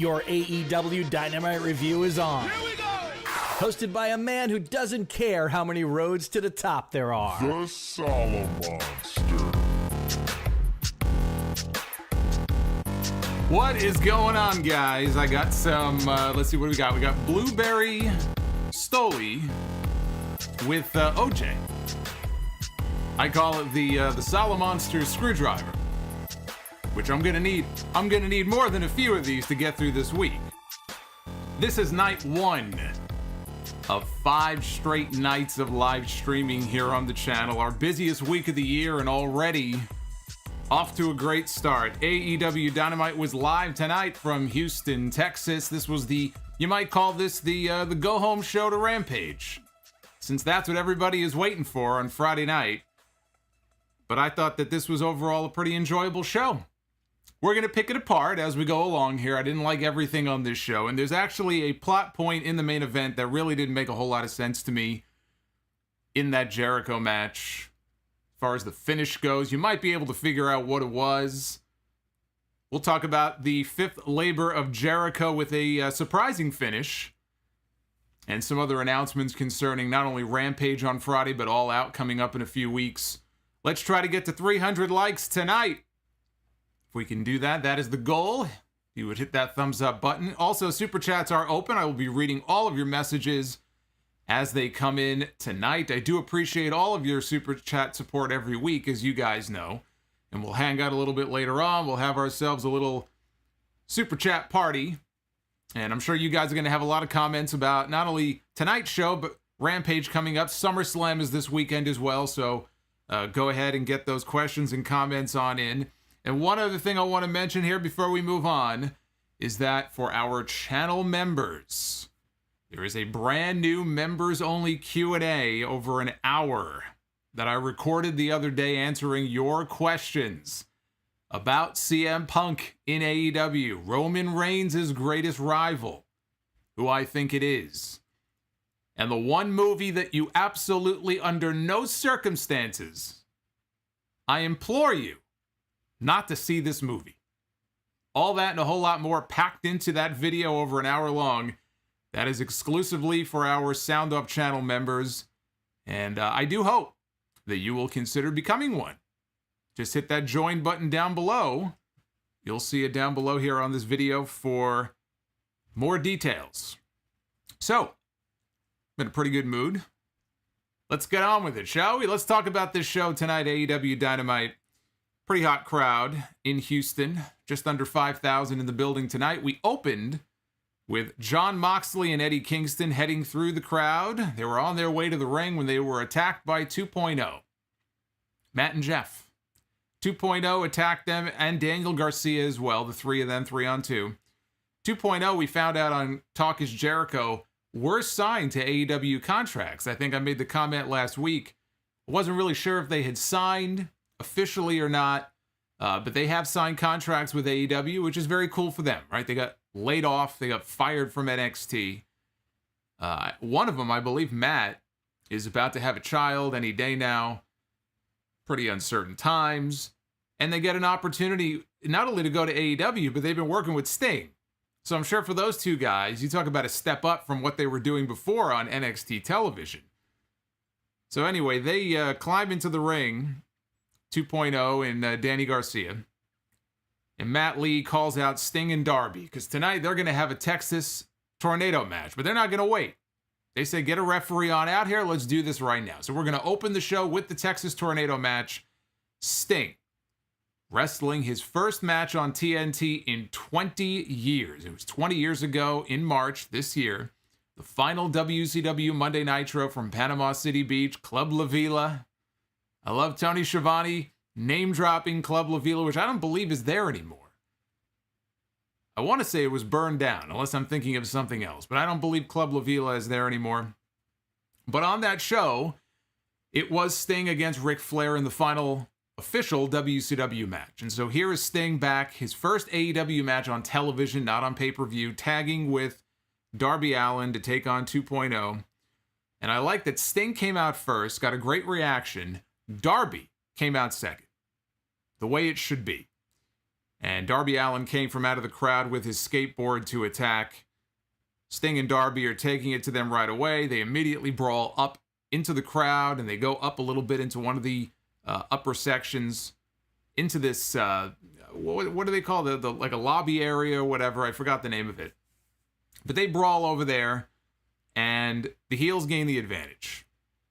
Your AEW Dynamite review is on. Here we go! Hosted by a man who doesn't care how many roads to the top there are. The Solomonster. What is going on, guys? I got some, let's see what we got. We got Blueberry Stoli with OJ. I call it the Solomonster screwdriver, which I'm gonna need. I'm gonna need more than a few of these to get through this week. This is night 1 of 5 straight nights of live streaming here on the channel. Our busiest week of the year, and already off to a great start. AEW Dynamite was live tonight from Houston, Texas. This was you might call this the go-home show to Rampage, since that's what everybody is waiting for on Friday night. But I thought that this was overall a pretty enjoyable show. We're going to pick it apart as we go along here. I didn't like everything on this show, and there's actually a plot point in the main event that really didn't make a whole lot of sense to me in that Jericho match. As far as the finish goes, you might be able to figure out what it was. We'll talk about the 5th labor of Jericho with a surprising finish, and some other announcements concerning not only Rampage on Friday, but All Out coming up in a few weeks. Let's try to get to 300 likes tonight. If we can do that, that is the goal. If you would hit that thumbs up button. Also, Super Chats are open. I will be reading all of your messages as they come in tonight. I do appreciate all of your Super Chat support every week, as you guys know. And we'll hang out a little bit later on. We'll have ourselves a little Super Chat party. And I'm sure you guys are going to have a lot of comments about not only tonight's show, but Rampage coming up. SummerSlam is this weekend as well. So go ahead and get those questions and comments on in. And one other thing I want to mention here before we move on is that for our channel members, there is a brand new members-only Q&A over an hour that I recorded the other day answering your questions about CM Punk in AEW, Roman Reigns' greatest rival, who I think it is. And the one movie that you absolutely, under no circumstances, I implore you not to see this movie. All that and a whole lot more packed into that video over an hour long. That is exclusively for our Sound Up channel members. And I do hope that you will consider becoming one. Just hit that join button down below. You'll see it down below here on this video for more details. So, I'm in a pretty good mood. Let's get on with it, shall we? Let's talk about this show tonight, AEW Dynamite. Pretty hot crowd in Houston. Just under 5,000 in the building tonight. We opened with Jon Moxley and Eddie Kingston heading through the crowd. They were on their way to the ring when they were attacked by 2.0. Matt and Jeff. 2.0 attacked them, and Daniel Garcia as well. The three of them, 3-on-2. 2.0, we found out on Talk is Jericho, were signed to AEW contracts. I think I made the comment last week. I wasn't really sure if they had signed officially or not, but they have signed contracts with AEW, which is very cool for them, right? They got laid off. They got fired from NXT. One of them, I believe, Matt, is about to have a child any day now. Pretty uncertain times. And they get an opportunity not only to go to AEW, but they've been working with Sting. So I'm sure for those two guys, you talk about a step up from what they were doing before on NXT television. So anyway, they climb into the ring, 2.0 and Danny Garcia. And Matt Lee calls out Sting and Darby, because tonight they're going to have a Texas Tornado match, but they're not going to wait. They say, get a referee on out here. Let's do this right now. So we're going to open the show with the Texas Tornado match. Sting wrestling his first match on TNT in 20 years. It was 20 years ago in March this year. The final WCW Monday Nitro from Panama City Beach, Club La Vila. I love Tony Schiavone name-dropping Club La Vila, which I don't believe is there anymore. I want to say it was burned down, unless I'm thinking of something else, but I don't believe Club La Vila is there anymore. But on that show, it was Sting against Ric Flair in the final official WCW match. And so here is Sting back, his first AEW match on television, not on pay-per-view, tagging with Darby Allin to take on 2.0. And I like that Sting came out first, got a great reaction. Darby came out second, the way it should be. And Darby Allin came from out of the crowd with his skateboard to attack. Sting and Darby are taking it to them right away. They immediately brawl up into the crowd, and they go up a little bit into one of the upper sections, into this, what do they call the like a lobby area or whatever? I forgot the name of it. But they brawl over there, and the heels gain the advantage.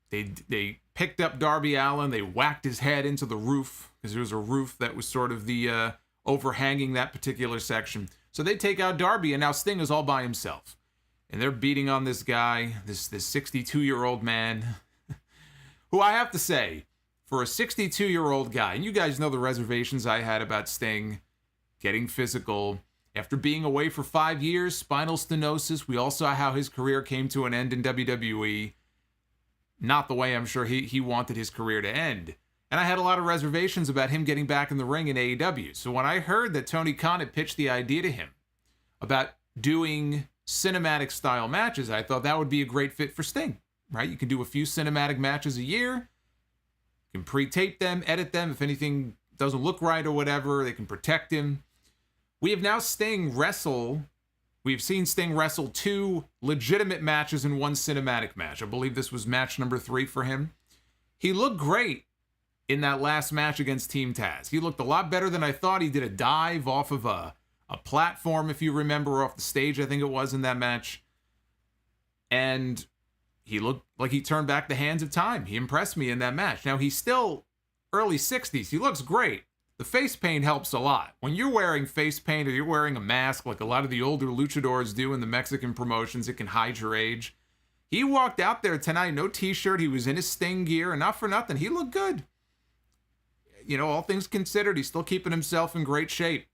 They picked up Darby Allin. They whacked his head into the roof, because there was a roof that was sort of the overhanging that particular section. So they take out Darby, and now Sting is all by himself. And they're beating on this guy, this 62-year-old man, who I have to say, for a 62-year-old guy, and you guys know the reservations I had about Sting getting physical. After being away for 5 years, spinal stenosis, we all saw how his career came to an end in WWE. Not the way I'm sure he wanted his career to end. And I had a lot of reservations about him getting back in the ring in AEW. So when I heard that Tony Khan had pitched the idea to him about doing cinematic style matches, I thought that would be a great fit for Sting, right? You can do a few cinematic matches a year. You can pre-tape them, edit them. If anything doesn't look right or whatever, they can protect him. We have now We've seen Sting wrestle 2 legitimate matches in 1 cinematic match. I believe this was match number 3 for him. He looked great in that last match against Team Taz. He looked a lot better than I thought. He did a dive off of a platform, if you remember, off the stage, I think it was, in that match. And he looked like he turned back the hands of time. He impressed me in that match. Now, he's still early 60s. He looks great. The face paint helps a lot. When you're wearing face paint or you're wearing a mask like a lot of the older luchadors do in the Mexican promotions, it can hide your age. He walked out there tonight, no t-shirt. He was in his Sting gear, and not for nothing, he looked good. You know, all things considered, he's still keeping himself in great shape.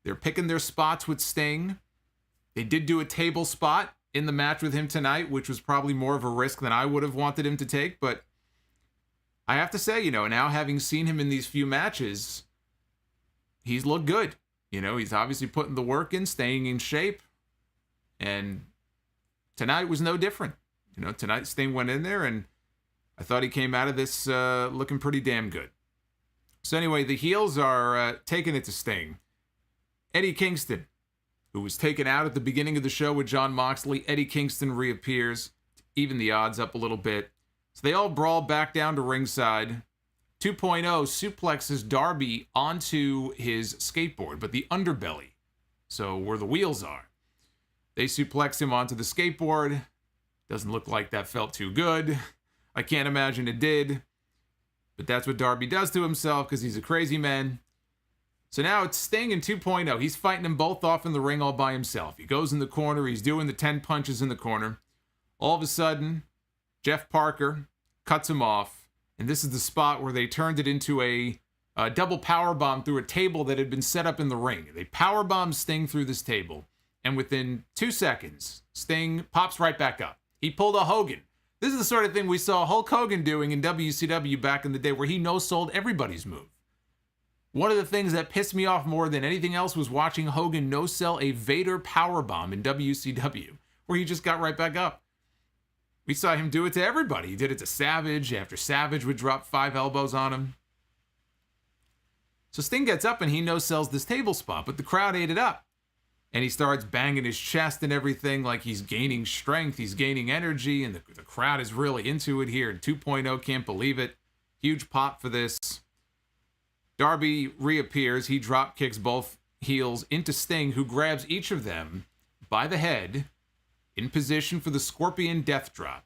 They're picking their spots with Sting. They did do a table spot in the match with him tonight, which was probably more of a risk than I would have wanted him to take, but I have to say, you know, now having seen him in these few matches, he's looked good. You know, he's obviously putting the work in, staying in shape, and tonight was no different. You know, tonight Sting went in there, and I thought he came out of this looking pretty damn good. So anyway, the heels are taking it to Sting. Eddie Kingston, who was taken out at the beginning of the show with Jon Moxley, Eddie Kingston reappears, even the odds up a little bit. So they all brawl back down to ringside. 2.0 suplexes Darby onto his skateboard, but the underbelly, so where the wheels are. They suplex him onto the skateboard. Doesn't look like that felt too good. I can't imagine it did. But that's what Darby does to himself because he's a crazy man. So now it's Sting in 2.0. He's fighting them both off in the ring all by himself. He goes in the corner. He's doing the 10 punches in the corner. All of a sudden, Jeff Parker cuts him off. And this is the spot where they turned it into a double powerbomb through a table that had been set up in the ring. They powerbombed Sting through this table. And within 2 seconds, Sting pops right back up. He pulled a Hogan. This is the sort of thing we saw Hulk Hogan doing in WCW back in the day, where he no-sold everybody's move. One of the things that pissed me off more than anything else was watching Hogan no-sell a Vader powerbomb in WCW, where he just got right back up. We saw him do it to everybody. He did it to Savage after Savage would drop 5 elbows on him. So Sting gets up and he no-sells this table spot, but the crowd ate it up. And he starts banging his chest and everything like he's gaining strength, he's gaining energy, and the crowd is really into it here. And 2.0 can't believe it. Huge pop for this. Darby reappears. He drop kicks both heels into Sting, who grabs each of them by the head in position for the Scorpion Death Drop.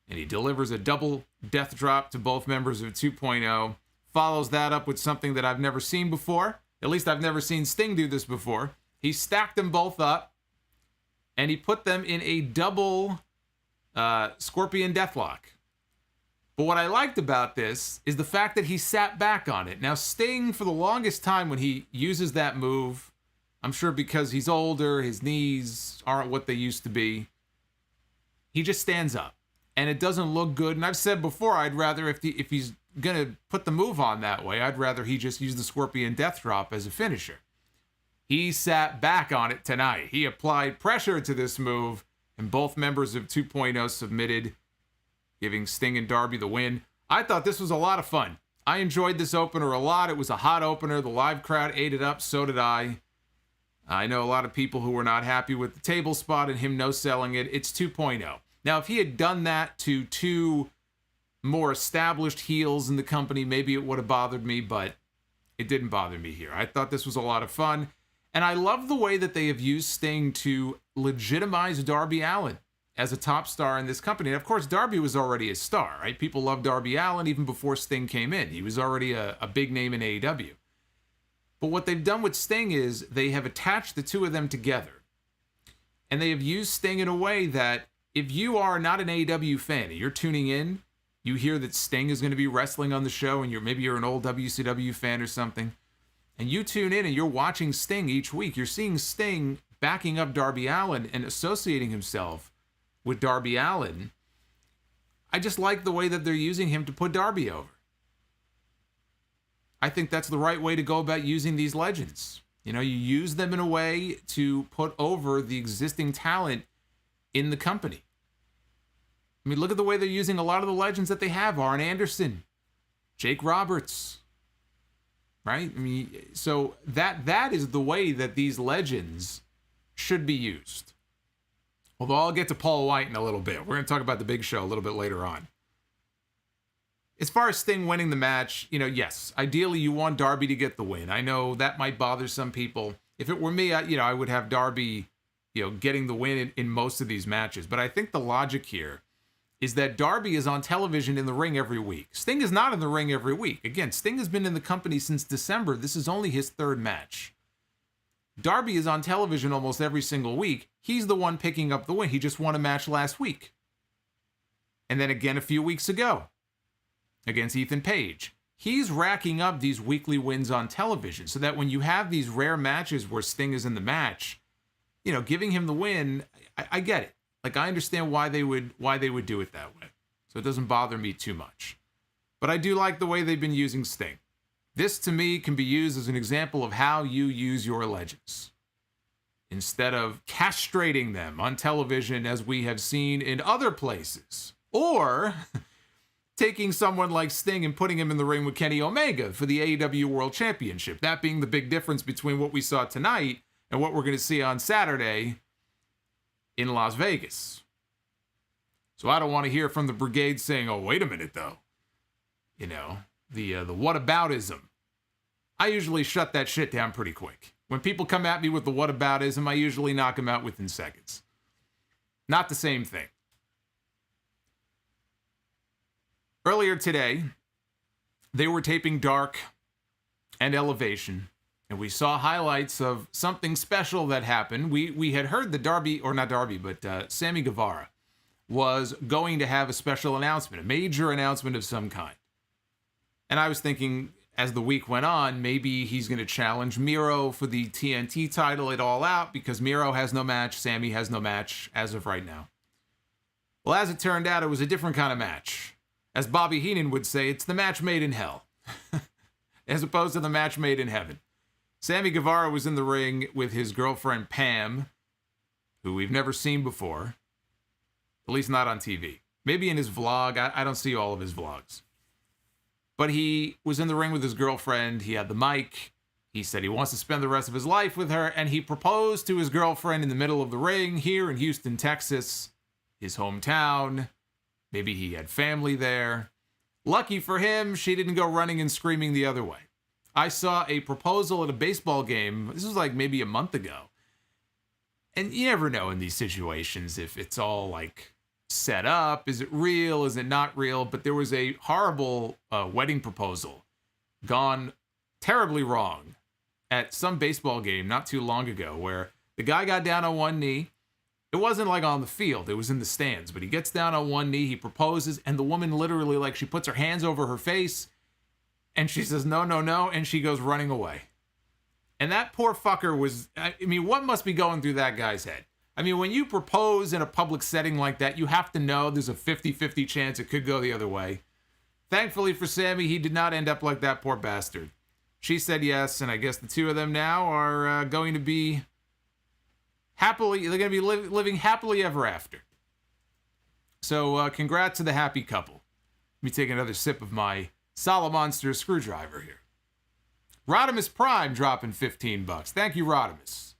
And he delivers a double death drop to both members of 2.0. Follows that up with something that I've never seen before. At least I've never seen Sting do this before. He stacked them both up, and he put them in a double Scorpion Deathlock. But what I liked about this is the fact that he sat back on it. Now, Sting, for the longest time when he uses that move, I'm sure because he's older, his knees aren't what they used to be, he just stands up. And it doesn't look good. And I've said before, I'd rather, if he's going to put the move on that way, I'd rather he just use the Scorpion Death Drop as a finisher. He sat back on it tonight. He applied pressure to this move, and both members of 2.0 submitted, giving Sting and Darby the win. I thought this was a lot of fun. I enjoyed this opener a lot. It was a hot opener. The live crowd ate it up. So did I. I know a lot of people who were not happy with the table spot and him no-selling it. It's 2.0. Now, if he had done that to two more established heels in the company, maybe it would have bothered me, but it didn't bother me here. I thought this was a lot of fun. And I love the way that they have used Sting to legitimize Darby Allin as a top star in this company. And of course, Darby was already a star, right? People loved Darby Allin even before Sting came in. He was already a big name in AEW. But what they've done with Sting is they have attached the two of them together. And they have used Sting in a way that if you are not an AEW fan and you're tuning in, you hear that Sting is going to be wrestling on the show, and maybe you're an old WCW fan or something, and you tune in and you're watching Sting each week, you're seeing Sting backing up Darby Allin and associating himself with Darby Allin. I just like the way that they're using him to put Darby over. I think that's the right way to go about using these legends. You know, you use them in a way to put over the existing talent in the company. I mean, look at the way they're using a lot of the legends that they have. Arn Anderson, Jake Roberts, right? I mean, so that is the way that these legends should be used. Although I'll get to Paul Wight in a little bit. We're going to talk about the Big Show a little bit later on. As far as Sting winning the match, you know, yes, ideally you want Darby to get the win. I know that might bother some people. If it were me, I would have Darby, getting the win in most of these matches. But I think the logic here is that Darby is on television in the ring every week. Sting is not in the ring every week. Again, Sting has been in the company since December. This is only his third match. Darby is on television almost every single week. He's the one picking up the win. He just won a match last week. And then again a few weeks ago against Ethan Page. He's racking up these weekly wins on television so that when you have these rare matches where Sting is in the match, giving him the win, I get it. Like, I understand why they would do it that way. So it doesn't bother me too much. But I do like the way they've been using Sting. This, to me, can be used as an example of how you use your legends. Instead of castrating them on television as we have seen in other places. Or taking someone like Sting and putting him in the ring with Kenny Omega for the AEW World Championship. That being the big difference between what we saw tonight and what we're going to see on Saturday in Las Vegas. So I don't want to hear from the brigade saying, oh, wait a minute, though. The whataboutism. I usually shut that shit down pretty quick. When people come at me with the whataboutism, I usually knock them out within seconds. Not the same thing. Earlier today, they were taping Dark and Elevation, and we saw highlights of something special that happened. We had heard that Sammy Guevara was going to have a special announcement, a major announcement of some kind. And I was thinking, as the week went on, maybe he's going to challenge Miro for the TNT title at All Out, because Miro has no match, Sammy has no match as of right now. Well, as it turned out, it was a different kind of match. As Bobby Heenan would say, it's the match made in hell, as opposed to the match made in heaven. Sammy Guevara was in the ring with his girlfriend Pam, who we've never seen before, at least not on TV. Maybe in his vlog. I don't see all of his vlogs. But he was in the ring with his girlfriend. He had the mic. He said he wants to spend the rest of his life with her, and he proposed to his girlfriend in the middle of the ring here in Houston, Texas, his hometown. Maybe he had family there. Lucky for him, she didn't go running and screaming the other way. I saw a proposal at a baseball game. This was like maybe a month ago. And you never know in these situations if it's all like set up. Is it real? Is it not real? But there was a horrible wedding proposal gone terribly wrong at some baseball game not too long ago, where the guy got down on one knee. It wasn't like on the field, it was in the stands, but he gets down on one knee, he proposes, and the woman literally, like, she puts her hands over her face and she says no, no, no, and she goes running away. And that poor fucker was, what must be going through that guy's head? When you propose in a public setting like that, you have to know there's a 50-50 chance it could go the other way. Thankfully for Sammy, he did not end up like that poor bastard. She said yes, and I guess the two of them now are going to be happily, they're going to be living happily ever after. So congrats to the happy couple. Let me take another sip of my Solomonster screwdriver here. Rodimus Prime dropping $15. Thank you, Rodimus.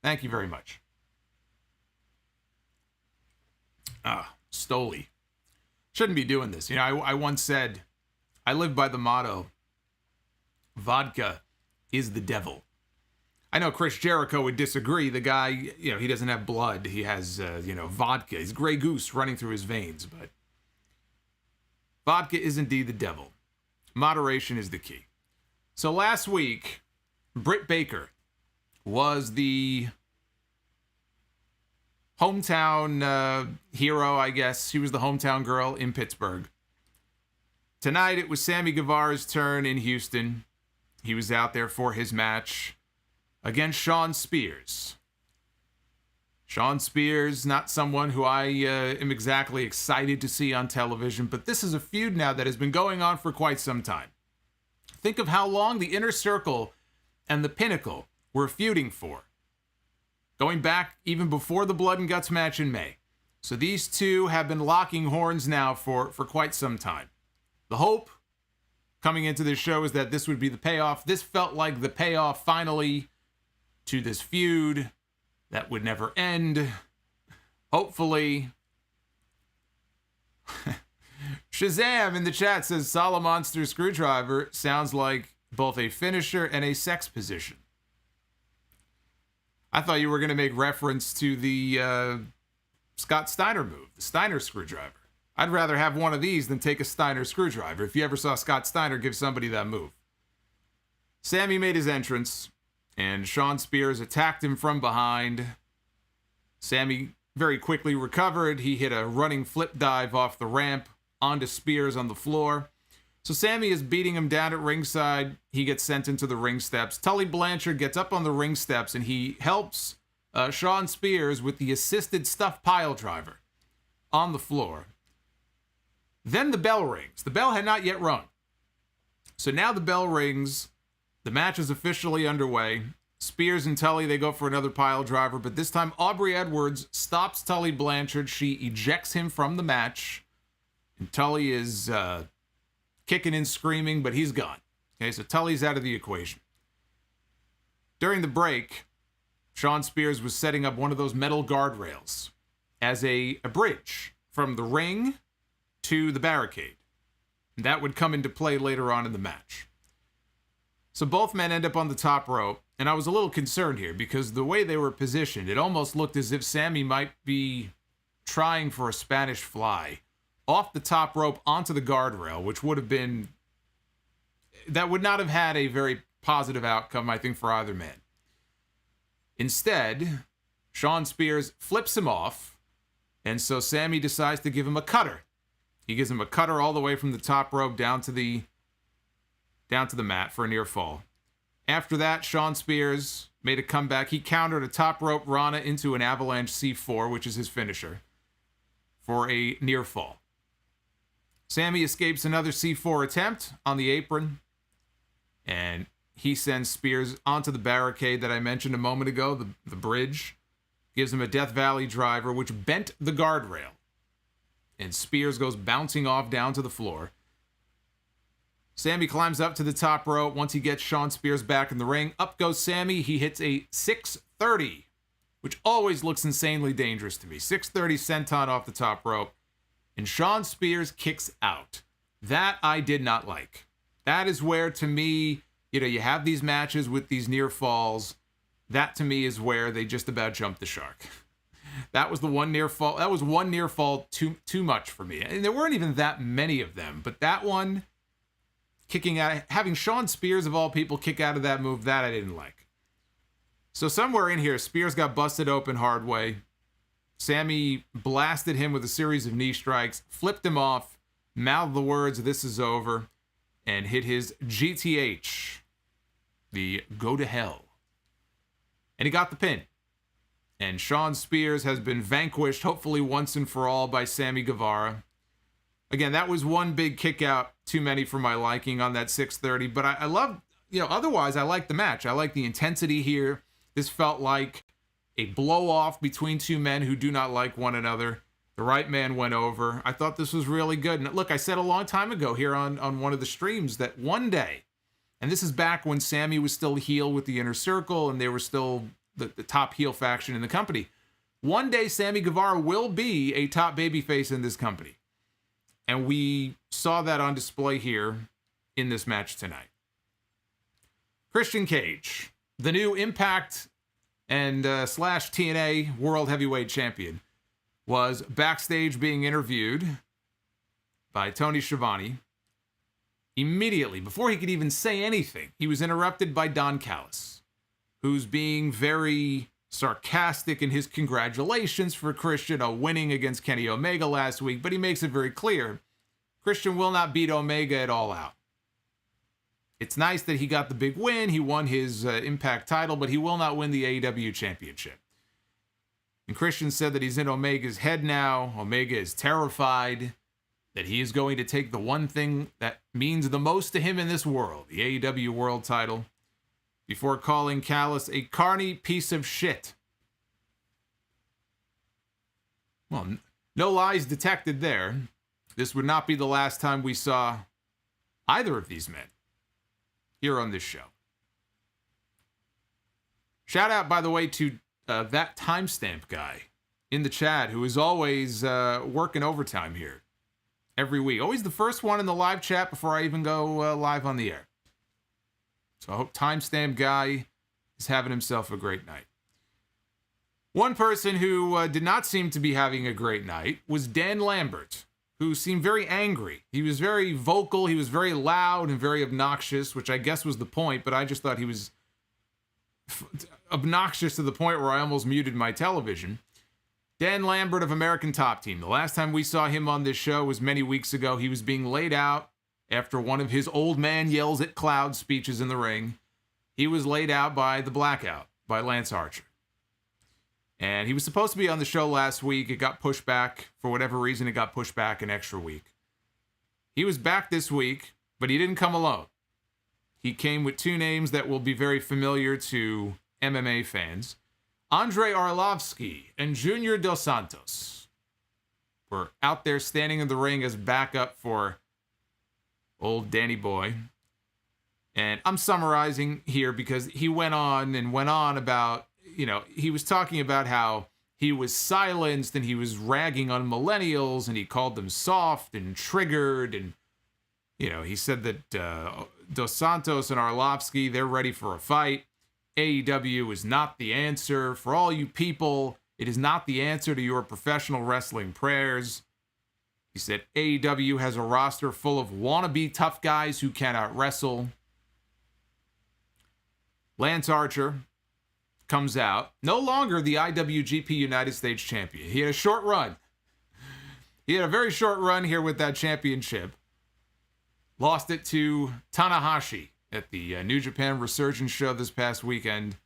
Thank you very much. Stoli. Shouldn't be doing this. You know, I once said, I live by the motto, vodka is the devil. I know Chris Jericho would disagree. The guy, you know, he doesn't have blood. He has, vodka. He's Grey Goose running through his veins. But vodka is indeed the devil. Moderation is the key. So last week, Britt Baker was the hometown hero, I guess. She was the hometown girl in Pittsburgh. Tonight, it was Sammy Guevara's turn in Houston. He was out there for his match against Shawn Spears. Shawn Spears, not someone who I am exactly excited to see on television, but this is a feud now that has been going on for quite some time. Think of how long the Inner Circle and the Pinnacle were feuding for. Going back even before the Blood and Guts match in May. So these two have been locking horns now for quite some time. The hope coming into this show is that this would be the payoff. This felt like the payoff finally to this feud that would never end. Hopefully. Shazam in the chat says Solomonster screwdriver sounds like both a finisher and a sex position. I thought you were going to make reference to the Scott Steiner move, the Steiner screwdriver. I'd rather have one of these than take a Steiner screwdriver. If you ever saw Scott Steiner give somebody that move. Sammy made his entrance, and Shawn Spears attacked him from behind. Sammy very quickly recovered. He hit a running flip dive off the ramp onto Spears on the floor. So Sammy is beating him down at ringside. He gets sent into the ring steps. Tully Blanchard gets up on the ring steps, and he helps Shawn Spears with the assisted stuff pile driver on the floor. Then the bell rings. The bell had not yet rung. So now the bell rings. The match is officially underway. Spears and Tully, they go for another pile driver, but this time Aubrey Edwards stops Tully Blanchard. She ejects him from the match. And Tully is kicking and screaming, but he's gone. Okay, so Tully's out of the equation. During the break, Shawn Spears was setting up one of those metal guardrails as a bridge from the ring to the barricade. And that would come into play later on in the match. So both men end up on the top rope, and I was a little concerned here because the way they were positioned, it almost looked as if Sammy might be trying for a Spanish fly off the top rope onto the guardrail, which would have been, that would not have had a very positive outcome, I think, for either man. Instead, Shawn Spears flips him off, and so Sammy decides to give him a cutter. He gives him a cutter all the way from the top rope down to the mat for a near fall. After that, Shawn Spears made a comeback. He countered a top rope Rana into an avalanche C4, which is his finisher, for a near fall. Sammy escapes another C4 attempt on the apron, and he sends Spears onto the barricade that I mentioned a moment ago, the bridge. Gives him a Death Valley driver, which bent the guardrail. And Spears goes bouncing off down to the floor. Sammy climbs up to the top rope. Once he gets Shawn Spears back in the ring, up goes Sammy. He hits a 630, which always looks insanely dangerous to me. 630 senton off the top rope. And Shawn Spears kicks out. That I did not like. That is where, to me, you have these matches with these near falls. That, to me, is where they just about jumped the shark. That was the one near fall. That was one near fall too much for me. And there weren't even that many of them. But that one, kicking out, having Shawn Spears, of all people, kick out of that move, that I didn't like. So somewhere in here, Spears got busted open hard way. Sammy blasted him with a series of knee strikes, flipped him off, mouthed the words, "This is over," and hit his GTH, the go to hell. And he got the pin. And Shawn Spears has been vanquished, hopefully once and for all, by Sammy Guevara. Again, that was one big kick out, too many for my liking on that 630. But I love, otherwise I like the match. I like the intensity here. This felt like a blow-off between two men who do not like one another. The right man went over. I thought this was really good. And look, I said a long time ago here on one of the streams that one day, and this is back when Sammy was still heel with the Inner Circle and they were still the top heel faction in the company. One day, Sammy Guevara will be a top babyface in this company. And we saw that on display here in this match tonight. Christian Cage, the new Impact and / TNA World Heavyweight Champion, was backstage being interviewed by Tony Schiavone. Immediately, before he could even say anything, he was interrupted by Don Callis, who's being very sarcastic in his congratulations for Christian winning against Kenny Omega last week, but he makes it very clear Christian will not beat Omega at All Out. It's nice that he got the big win. He won his Impact title, but he will not win the AEW Championship. And Christian said that he's in Omega's head now. Omega is terrified that he is going to take the one thing that means the most to him in this world, the AEW World title, before calling Callis a carny piece of shit. Well, no lies detected there. This would not be the last time we saw either of these men here on this show. Shout out, by the way, to that timestamp guy in the chat who is always working overtime here every week. Always the first one in the live chat before I even go live on the air. So I hope timestamp guy is having himself a great night. One person who did not seem to be having a great night was Dan Lambert, who seemed very angry. He was very vocal, he was very loud and very obnoxious, which I guess was the point, but I just thought he was obnoxious to the point where I almost muted my television. Dan Lambert of American Top Team. The last time we saw him on this show was many weeks ago. He was being laid out after one of his old man yells at cloud speeches in the ring. He was laid out by the Blackout, by Lance Archer. And he was supposed to be on the show last week. It got pushed back. For whatever reason, it got pushed back an extra week. He was back this week, but he didn't come alone. He came with two names that will be very familiar to MMA fans. Andre Arlovsky and Junior Dos Santos were out there standing in the ring as backup for old Danny Boy. And I'm summarizing here because he went on about, he was talking about how he was silenced and he was ragging on millennials and he called them soft and triggered. And, he said that Dos Santos and Arlovsky, they're ready for a fight. AEW is not the answer. For all you people, it is not the answer to your professional wrestling prayers. He said AEW has a roster full of wannabe tough guys who cannot wrestle. Lance Archer comes out, no longer the IWGP United States champion. He had a short run. He had a very short run here with that championship. Lost it to Tanahashi at the New Japan Resurgence show this past weekend.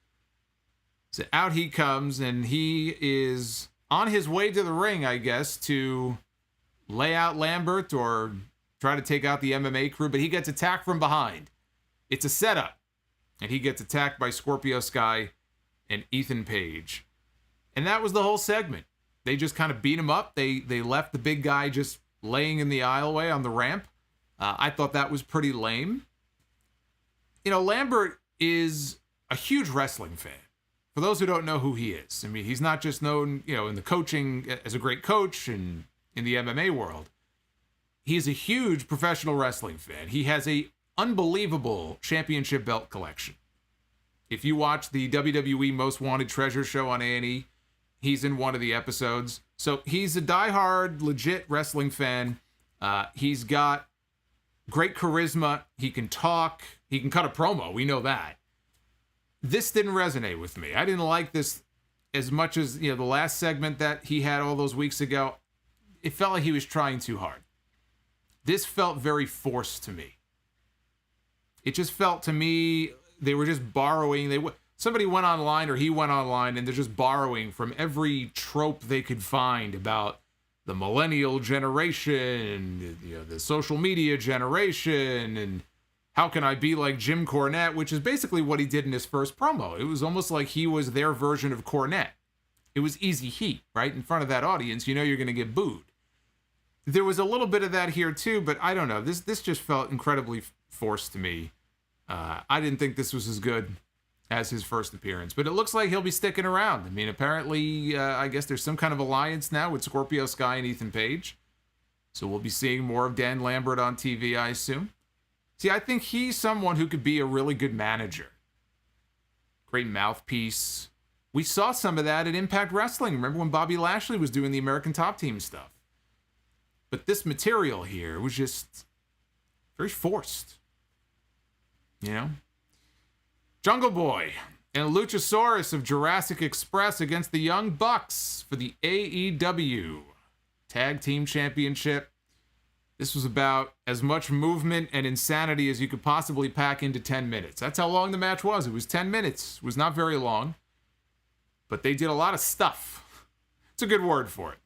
So out he comes, and he is on his way to the ring, I guess, to lay out Lambert or try to take out the MMA crew, but he gets attacked from behind. It's a setup, and he gets attacked by Scorpio Sky and Ethan Page. And that was the whole segment. They just kind of beat him up. They left the big guy just laying in the aisleway on the ramp. I thought that was pretty lame. Lambert is a huge wrestling fan. For those who don't know who he is, I mean, he's not just known, in the coaching as a great coach and in the MMA world. He's a huge professional wrestling fan. He has a unbelievable championship belt collection. If you watch the WWE Most Wanted Treasure show on A&E, he's in one of the episodes. So he's a diehard, legit wrestling fan. He's got great charisma. He can talk. He can cut a promo. We know that. This didn't resonate with me. I didn't like this as much as, the last segment that he had all those weeks ago. It felt like he was trying too hard. This felt very forced to me. It just felt to me they were just borrowing. Somebody went online or he went online and they're just borrowing from every trope they could find about the millennial generation, the social media generation, and how can I be like Jim Cornette, which is basically what he did in his first promo. It was almost like he was their version of Cornette. it was easy heat, right? In front of that audience, you know you're going to get booed. There was a little bit of that here too, but I don't know. This just felt incredibly forced to me. I didn't think this was as good as his first appearance, but it looks like he'll be sticking around. I mean, apparently, I guess there's some kind of alliance now with Scorpio Sky and Ethan Page. So we'll be seeing more of Dan Lambert on TV, I assume. See, I think he's someone who could be a really good manager. Great mouthpiece. We saw some of that at Impact Wrestling. Remember when Bobby Lashley was doing the American Top Team stuff? But this material here was just very forced. You know? Jungle Boy and Luchasaurus of Jurassic Express against the Young Bucks for the AEW Tag Team Championship. This was about as much movement and insanity as you could possibly pack into 10 minutes. That's how long the match was. It was 10 minutes. It was not very long. But they did a lot of stuff. It's a good word for it.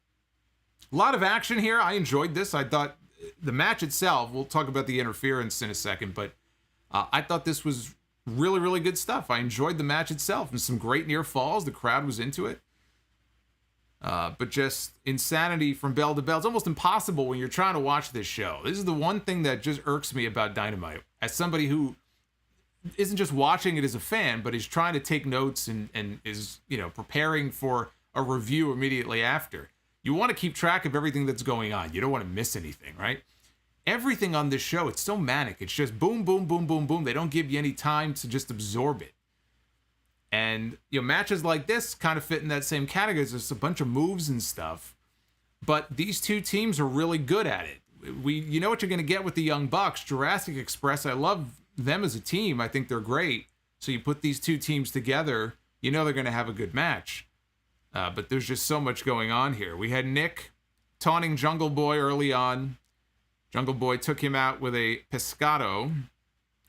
A lot of action here. I enjoyed this. I thought the match itself, we'll talk about the interference in a second, but I thought this was really, really good stuff. I enjoyed the match itself and some great near falls. The crowd was into it. But just insanity from bell to bell. It's almost impossible when you're trying to watch this show. This is the one thing that just irks me about Dynamite. As somebody who isn't just watching it as a fan, but is trying to take notes and is, you know, preparing for a review immediately after. You want to keep track of everything that's going on. You don't want to miss anything, right? Everything on this show, it's so manic. It's just boom, boom, boom, boom, boom. They don't give you any time to just absorb it. And, you know, matches like this kind of fit in that same category. There's a bunch of moves and stuff. But these two teams are really good at it. You know what you're going to get with the Young Bucks. Jurassic Express, I love them as a team. I think they're great. So you put these two teams together, you know they're going to have a good match. But there's just so much going on here. We had Nick taunting Jungle Boy early on. Jungle Boy took him out with a pescado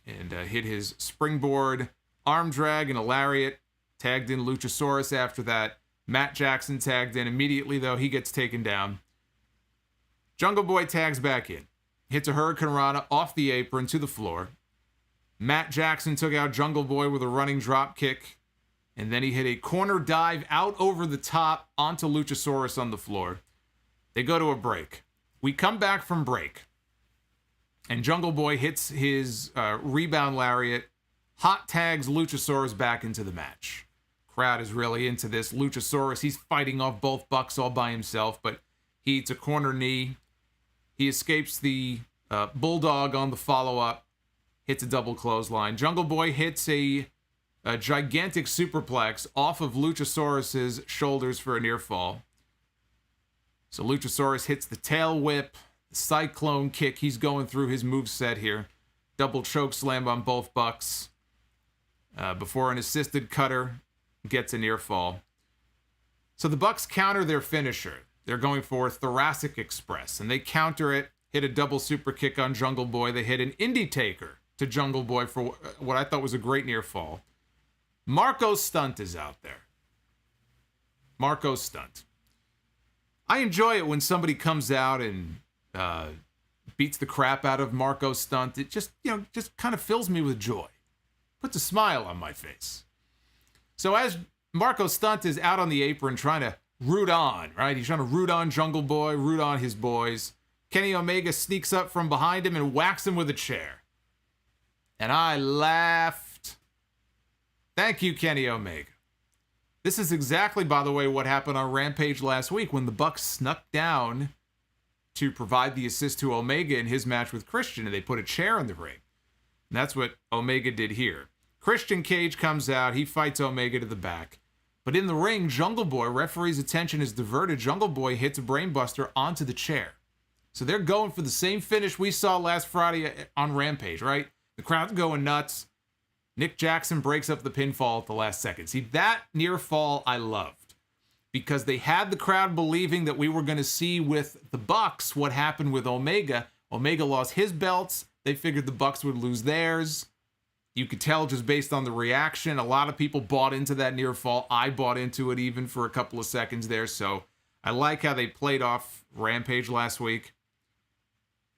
and hit his springboard arm drag and a lariat. Tagged in Luchasaurus after that. Matt Jackson tagged in immediately, though. He gets taken down. Jungle Boy tags back in. Hits a Hurricane Rana off the apron to the floor. Matt Jackson took out Jungle Boy with a running drop kick. And then he hit a corner dive out over the top onto Luchasaurus on the floor. They go to a break. We come back from break. And Jungle Boy hits his rebound lariat. Hot tags Luchasaurus back into the match. Crowd is really into this. Luchasaurus, he's fighting off both Bucks all by himself, but he eats a corner knee. He escapes the Bulldog on the follow-up. Hits a double clothesline. Jungle Boy hits a gigantic superplex off of Luchasaurus's shoulders for a near fall. So Luchasaurus hits the tail whip, the cyclone kick. He's going through his moveset here. Double choke slam on both Bucks. Before an assisted cutter gets a near fall. So the Bucks counter their finisher. They're going for Thoracic Express, and they counter it, hit a double super kick on Jungle Boy. They hit an Indie Taker to Jungle Boy for what I thought was a great near fall. Marco's Stunt is out there. Marco's Stunt. I enjoy it when somebody comes out and beats the crap out of Marco's Stunt. It just kind of fills me with joy. Puts a smile on my face. So as Marco Stunt is out on the apron trying to root on, right? He's trying to root on Jungle Boy, root on his boys. Kenny Omega sneaks up from behind him and whacks him with a chair. And I laughed. Thank you, Kenny Omega. This is exactly, by the way, what happened on Rampage last week when the Bucks snuck down to provide the assist to Omega in his match with Christian, and they put a chair in the ring. And that's what Omega did here. Christian Cage comes out. He fights Omega to the back. But in the ring, Jungle Boy, referee's attention is diverted. Jungle Boy hits a brainbuster onto the chair. So they're going for the same finish we saw last Friday on Rampage, right? The crowd's going nuts. Nick Jackson breaks up the pinfall at the last second. See, that near fall I loved. Because they had the crowd believing that we were going to see with the Bucks what happened with Omega. Omega lost his belts. They figured the Bucks would lose theirs. You could tell just based on the reaction. A lot of people bought into that near fall. I bought into it even for a couple of seconds there. So I like how they played off Rampage last week.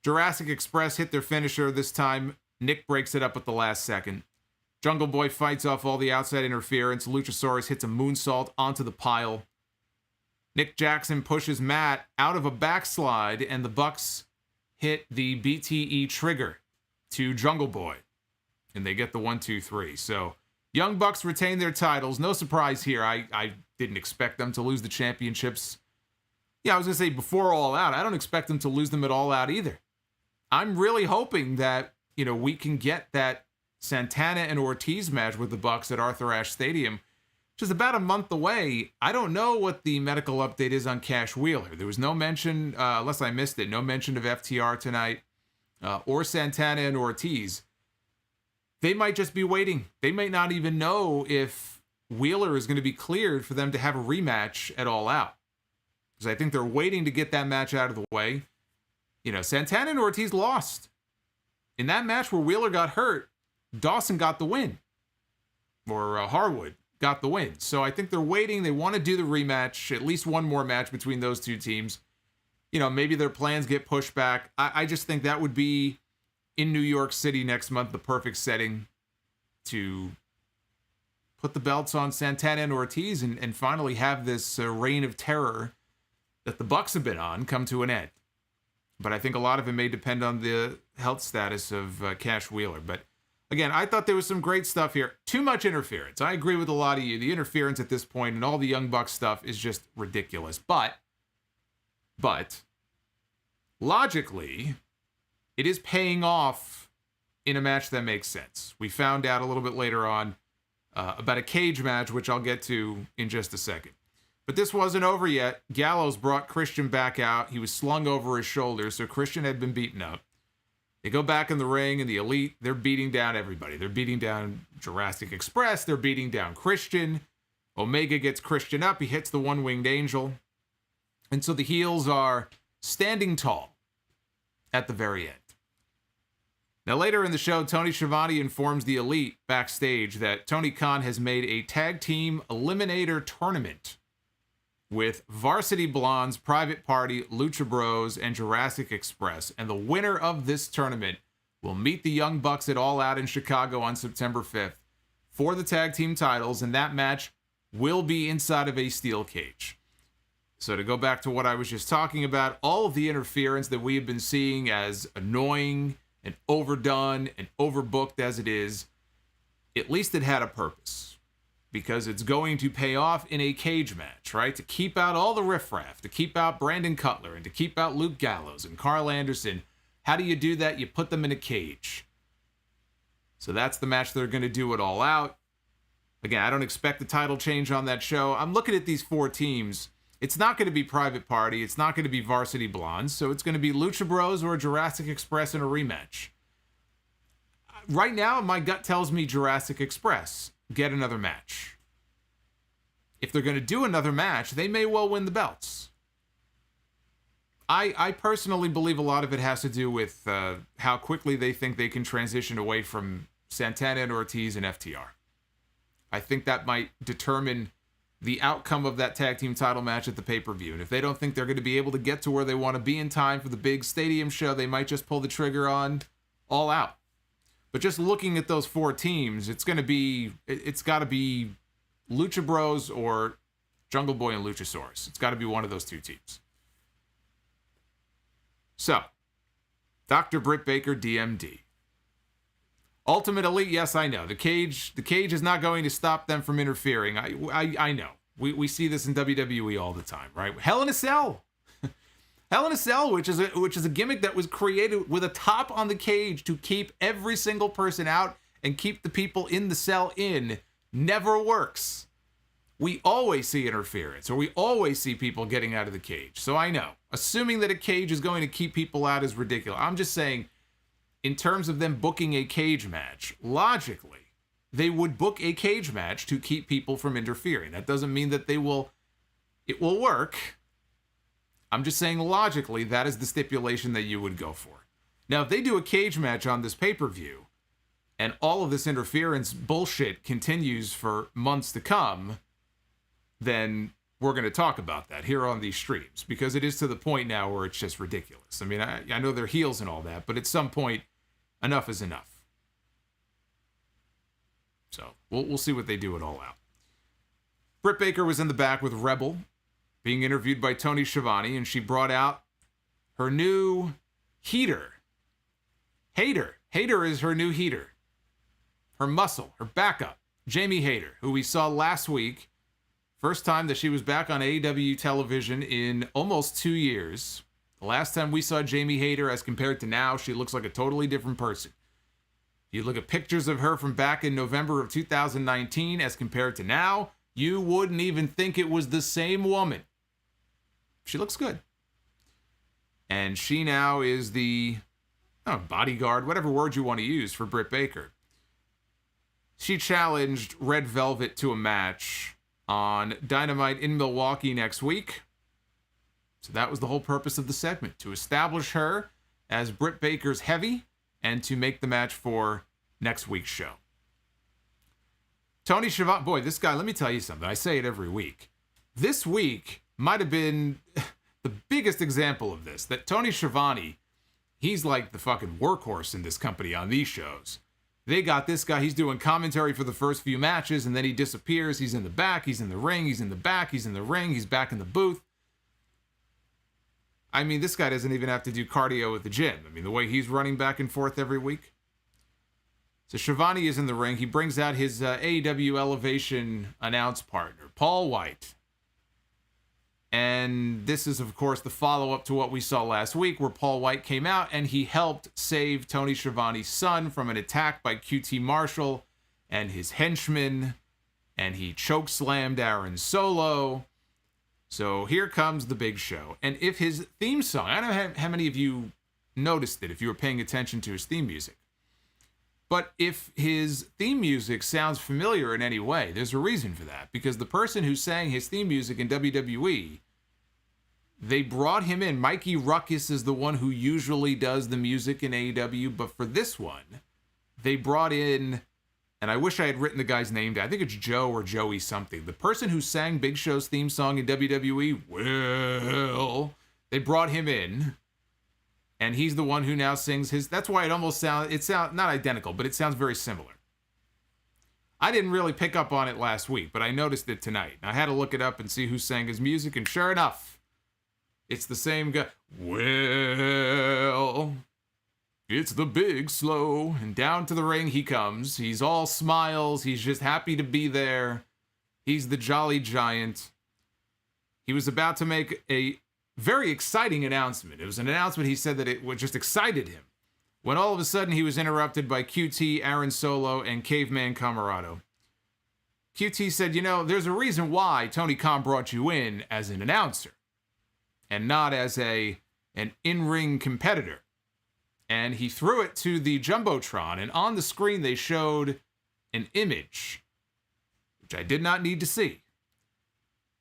Jurassic Express hit their finisher this time. Nick breaks it up at the last second. Jungle Boy fights off all the outside interference. Luchasaurus hits a moonsault onto the pile. Nick Jackson pushes Matt out of a backslide, and the Bucks hit the BTE trigger to Jungle Boy. And they get the 1-2-3. So, Young Bucks retain their titles. No surprise here. I didn't expect them to lose the championships. Yeah, I was going to say before All Out. I don't expect them to lose them at All Out either. I'm really hoping that, we can get that Santana and Ortiz match with the Bucks at Arthur Ashe Stadium, which is about a month away. I don't know what the medical update is on Cash Wheeler. There was no mention, unless I missed it, no mention of FTR tonight or Santana and Ortiz. They might just be waiting. They might not even know if Wheeler is going to be cleared for them to have a rematch at All Out. Because I think they're waiting to get that match out of the way. Santana and Ortiz lost. In that match where Wheeler got hurt, Dawson got the win. Or Harwood got the win. So I think they're waiting. They want to do the rematch, at least one more match between those two teams. Maybe their plans get pushed back. I just think that would be, in New York City next month, the perfect setting to put the belts on Santana and Ortiz and finally have this reign of terror that the Bucks have been on come to an end. But I think a lot of it may depend on the health status of Cash Wheeler. But again, I thought there was some great stuff here. Too much interference. I agree with a lot of you. The interference at this point and all the Young Bucks stuff is just ridiculous. But logically, it is paying off in a match that makes sense. We found out a little bit later on about a cage match, which I'll get to in just a second. But this wasn't over yet. Gallows brought Christian back out. He was slung over his shoulder, so Christian had been beaten up. They go back in the ring, and the Elite, they're beating down everybody. They're beating down Jurassic Express. They're beating down Christian. Omega gets Christian up. He hits the One-Winged Angel. And so the heels are standing tall at the very end. Now, later in the show, Tony Schiavone informs the Elite backstage that Tony Khan has made a tag team eliminator tournament with Varsity Blondes, Private Party, Lucha Bros, and Jurassic Express. And the winner of this tournament will meet the Young Bucks at All Out in Chicago on September 5th for the tag team titles, and that match will be inside of a steel cage. So to go back to what I was just talking about, all of the interference that we have been seeing, as annoying and overdone and overbooked as it is, at least it had a purpose. Because it's going to pay off in a cage match, right? To keep out all the riffraff, to keep out Brandon Cutler, and to keep out Luke Gallows and Carl Anderson. How do you do that? You put them in a cage. So that's the match they're going to do it All Out. Again, I don't expect the title change on that show. I'm looking at these four teams. It's not going to be Private Party. It's not going to be Varsity Blondes. So it's going to be Lucha Bros or Jurassic Express in a rematch. Right now, my gut tells me Jurassic Express get another match. If they're going to do another match, they may well win the belts. I personally believe a lot of it has to do with how quickly they think they can transition away from Santana and Ortiz and FTR. I think that might determine the outcome of that tag team title match at the pay-per-view. And if they don't think they're going to be able to get to where they want to be in time for the big stadium show, they might just pull the trigger on All Out. But just looking at those four teams, it's got to be Lucha Bros or Jungle Boy and Luchasaurus. It's got to be one of those two teams. So, Dr. Britt Baker, DMD. Ultimate Elite, yes, I know. The cage is not going to stop them from interfering. I know. We see this in WWE all the time, right? Hell in a Cell. Hell in a Cell, which is a gimmick that was created with a top on the cage to keep every single person out and keep the people in the cell in, never works. We always see interference, or we always see people getting out of the cage. So I know, assuming that a cage is going to keep people out is ridiculous. I'm just saying, in terms of them booking a cage match, logically, they would book a cage match to keep people from interfering. That doesn't mean that it will work. I'm just saying, logically, that is the stipulation that you would go for. Now, if they do a cage match on this pay-per-view, and all of this interference bullshit continues for months to come, then we're going to talk about that here on these streams, because it is to the point now where it's just ridiculous. I mean, I know they're heels and all that, but at some point, enough is enough. So we'll see what they do at All Out. Britt Baker was in the back with Rebel. being interviewed by Tony Schiavone, and she brought out her new heater. Hater is her new heater. Her muscle, her backup, Jamie Hayter, who we saw last week. First time that she was back on AEW television in almost 2 years. The last time we saw Jamie Hayter as compared to now, she looks like a totally different person. If you look at pictures of her from back in November of 2019 as compared to now, you wouldn't even think it was the same woman. She looks good. And she now is the bodyguard, whatever word you want to use, for Britt Baker. She challenged Red Velvet to a match on Dynamite in Milwaukee next week. So that was the whole purpose of the segment, to establish her as Britt Baker's heavy and to make the match for next week's show. Tony Schiavone, boy, this guy, let me tell you something. I say it every week. This week might have been the biggest example of this, that Tony Schiavone, he's like the fucking workhorse in this company on these shows. They got this guy, he's doing commentary for the first few matches, and then he disappears. He's in the back, he's in the ring, he's in the back, he's in the ring, he's back in the booth. I mean, this guy doesn't even have to do cardio at the gym. I mean, the way he's running back and forth every week. So Schiavone is in the ring. He brings out his AEW Elevation announce partner, Paul Wight. And this is, of course, the follow-up to what we saw last week, where Paul Wight came out and he helped save Tony Schiavone's son from an attack by QT Marshall and his henchmen, and he chokeslammed Aaron Solo. So here comes the big show. And if his theme song, I don't know how many of you noticed it if you were paying attention to his theme music, but if his theme music sounds familiar in any way, there's a reason for that. Because the person who sang his theme music in WWE, they brought him in. Mikey Ruckus is the one who usually does the music in AEW, but for this one, they brought in, and I wish I had written the guy's name down. I think it's Joe or Joey something. The person who sang Big Show's theme song in WWE, well, they brought him in. And he's the one who now sings his... That's why it sounds not identical, but it sounds very similar. I didn't really pick up on it last week, but I noticed it tonight. I had to look it up and see who sang his music, and sure enough, it's the same guy. Well, it's the Big Slow. And down to the ring he comes. He's all smiles. He's just happy to be there. He's the Jolly Giant. He was about to make a very exciting announcement. It was an announcement, he said, that it just excited him, when all of a sudden he was interrupted by QT, Aaron Solo, and Caveman Camarado. QT said, there's a reason why Tony Khan brought you in as an announcer and not as an in-ring competitor. And he threw it to the Jumbotron, and on the screen they showed an image, which I did not need to see.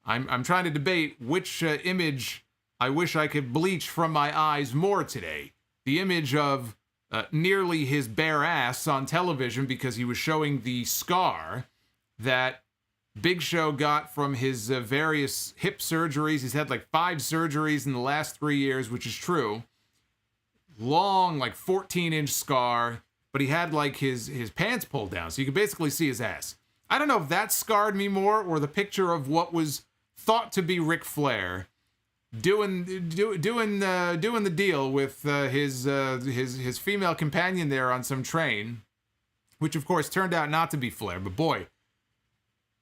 I'm trying to debate which image I wish I could bleach from my eyes more today. The image of nearly his bare ass on television, because he was showing the scar that Big Show got from his various hip surgeries. He's had like 5 surgeries in the last 3 years, which is true. Long, like 14-inch scar, but he had like his pants pulled down, so you could basically see his ass. I don't know if that scarred me more, or the picture of what was thought to be Ric Flair doing the deal with his female companion there on some train, which of course turned out not to be Flair. But boy,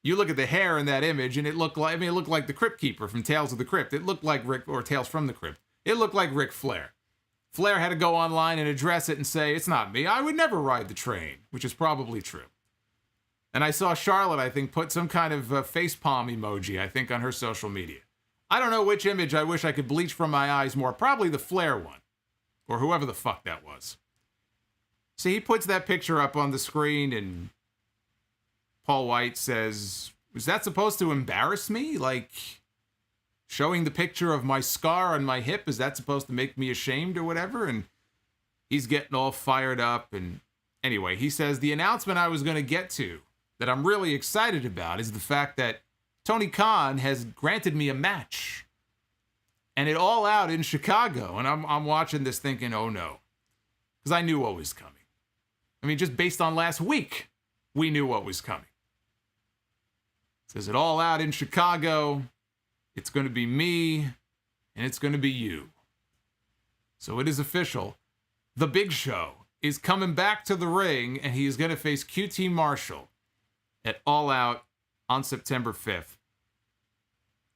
you look at the hair in that image, and it looked like the Crypt Keeper from Tales of the Crypt. It looked like Tales from the Crypt. It looked like Ric Flair. Flair had to go online and address it and say, "It's not me. I would never ride the train," which is probably true. And I saw Charlotte, I think, put some kind of facepalm emoji, I think, on her social media. I don't know which image I wish I could bleach from my eyes more. Probably the Flair one, or whoever the fuck that was. So he puts that picture up on the screen, and Paul Wight says, "Was that supposed to embarrass me? Like, showing the picture of my scar on my hip, is that supposed to make me ashamed or whatever?" And he's getting all fired up. And anyway, he says, the announcement I was going to get to that I'm really excited about is the fact that Tony Khan has granted me a match, and it all out in Chicago. And I'm watching this thinking, oh no, because I knew what was coming. I mean, just based on last week, we knew what was coming. It says it all out in Chicago. It's going to be me, and it's going to be you. So it is official. The Big Show is coming back to the ring, and he is going to face QT Marshall at All Out on September 5th.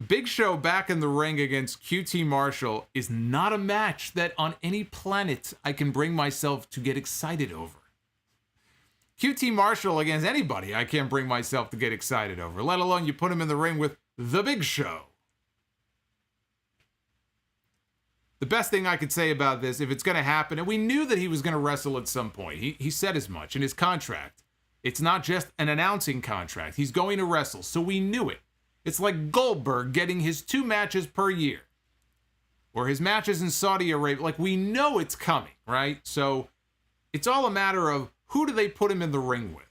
Big Show back in the ring against QT Marshall is not a match that on any planet I can bring myself to get excited over. QT Marshall against anybody I can't bring myself to get excited over, let alone you put him in the ring with The Big Show. The best thing I could say about this, if it's going to happen, and we knew that he was going to wrestle at some point. He said as much in his contract. It's not just an announcing contract. He's going to wrestle, so we knew it. It's like Goldberg getting his 2 matches per year. Or his matches in Saudi Arabia. Like, we know it's coming, right? So it's all a matter of who do they put him in the ring with.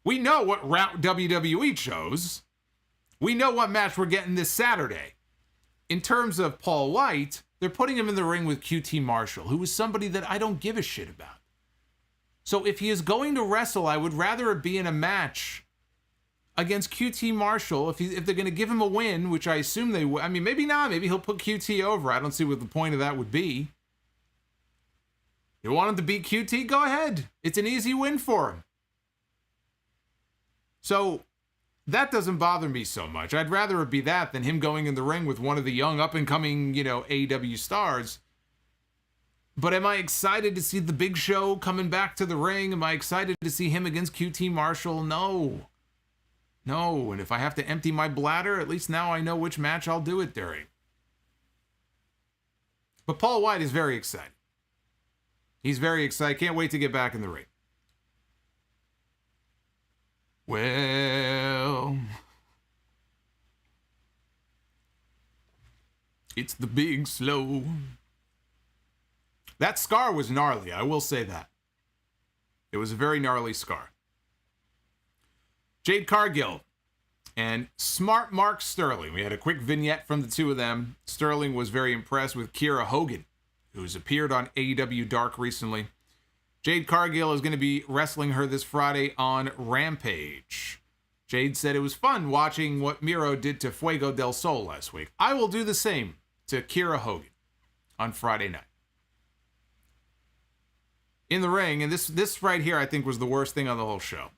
We know what route WWE chose. We know what match we're getting this Saturday. In terms of Paul Wight, they're putting him in the ring with QT Marshall, who is somebody that I don't give a shit about. So if he is going to wrestle, I would rather it be in a match against QT Marshall. If they're going to give him a win, which I assume they will. I mean, maybe not. Maybe he'll put QT over. I don't see what the point of that would be. You want him to beat QT? Go ahead. It's an easy win for him. So that doesn't bother me so much. I'd rather it be that than him going in the ring with one of the young up-and-coming, AEW stars. But am I excited to see the Big Show coming back to the ring? Am I excited to see him against QT Marshall? No. No, and if I have to empty my bladder, at least now I know which match I'll do it during. But Paul Wight is very excited. He's very excited. Can't wait to get back in the ring. Well, it's the Big Slow. That scar was gnarly, I will say that. It was a very gnarly scar. Jade Cargill and Smart Mark Sterling. We had a quick vignette from the two of them. Sterling was very impressed with Kiera Hogan, who's appeared on AEW Dark recently. Jade Cargill is going to be wrestling her this Friday on Rampage. Jade said it was fun watching what Miro did to Fuego del Sol last week. I will do the same to Kiera Hogan on Friday night. In the ring, and this right here I think was the worst thing on the whole show.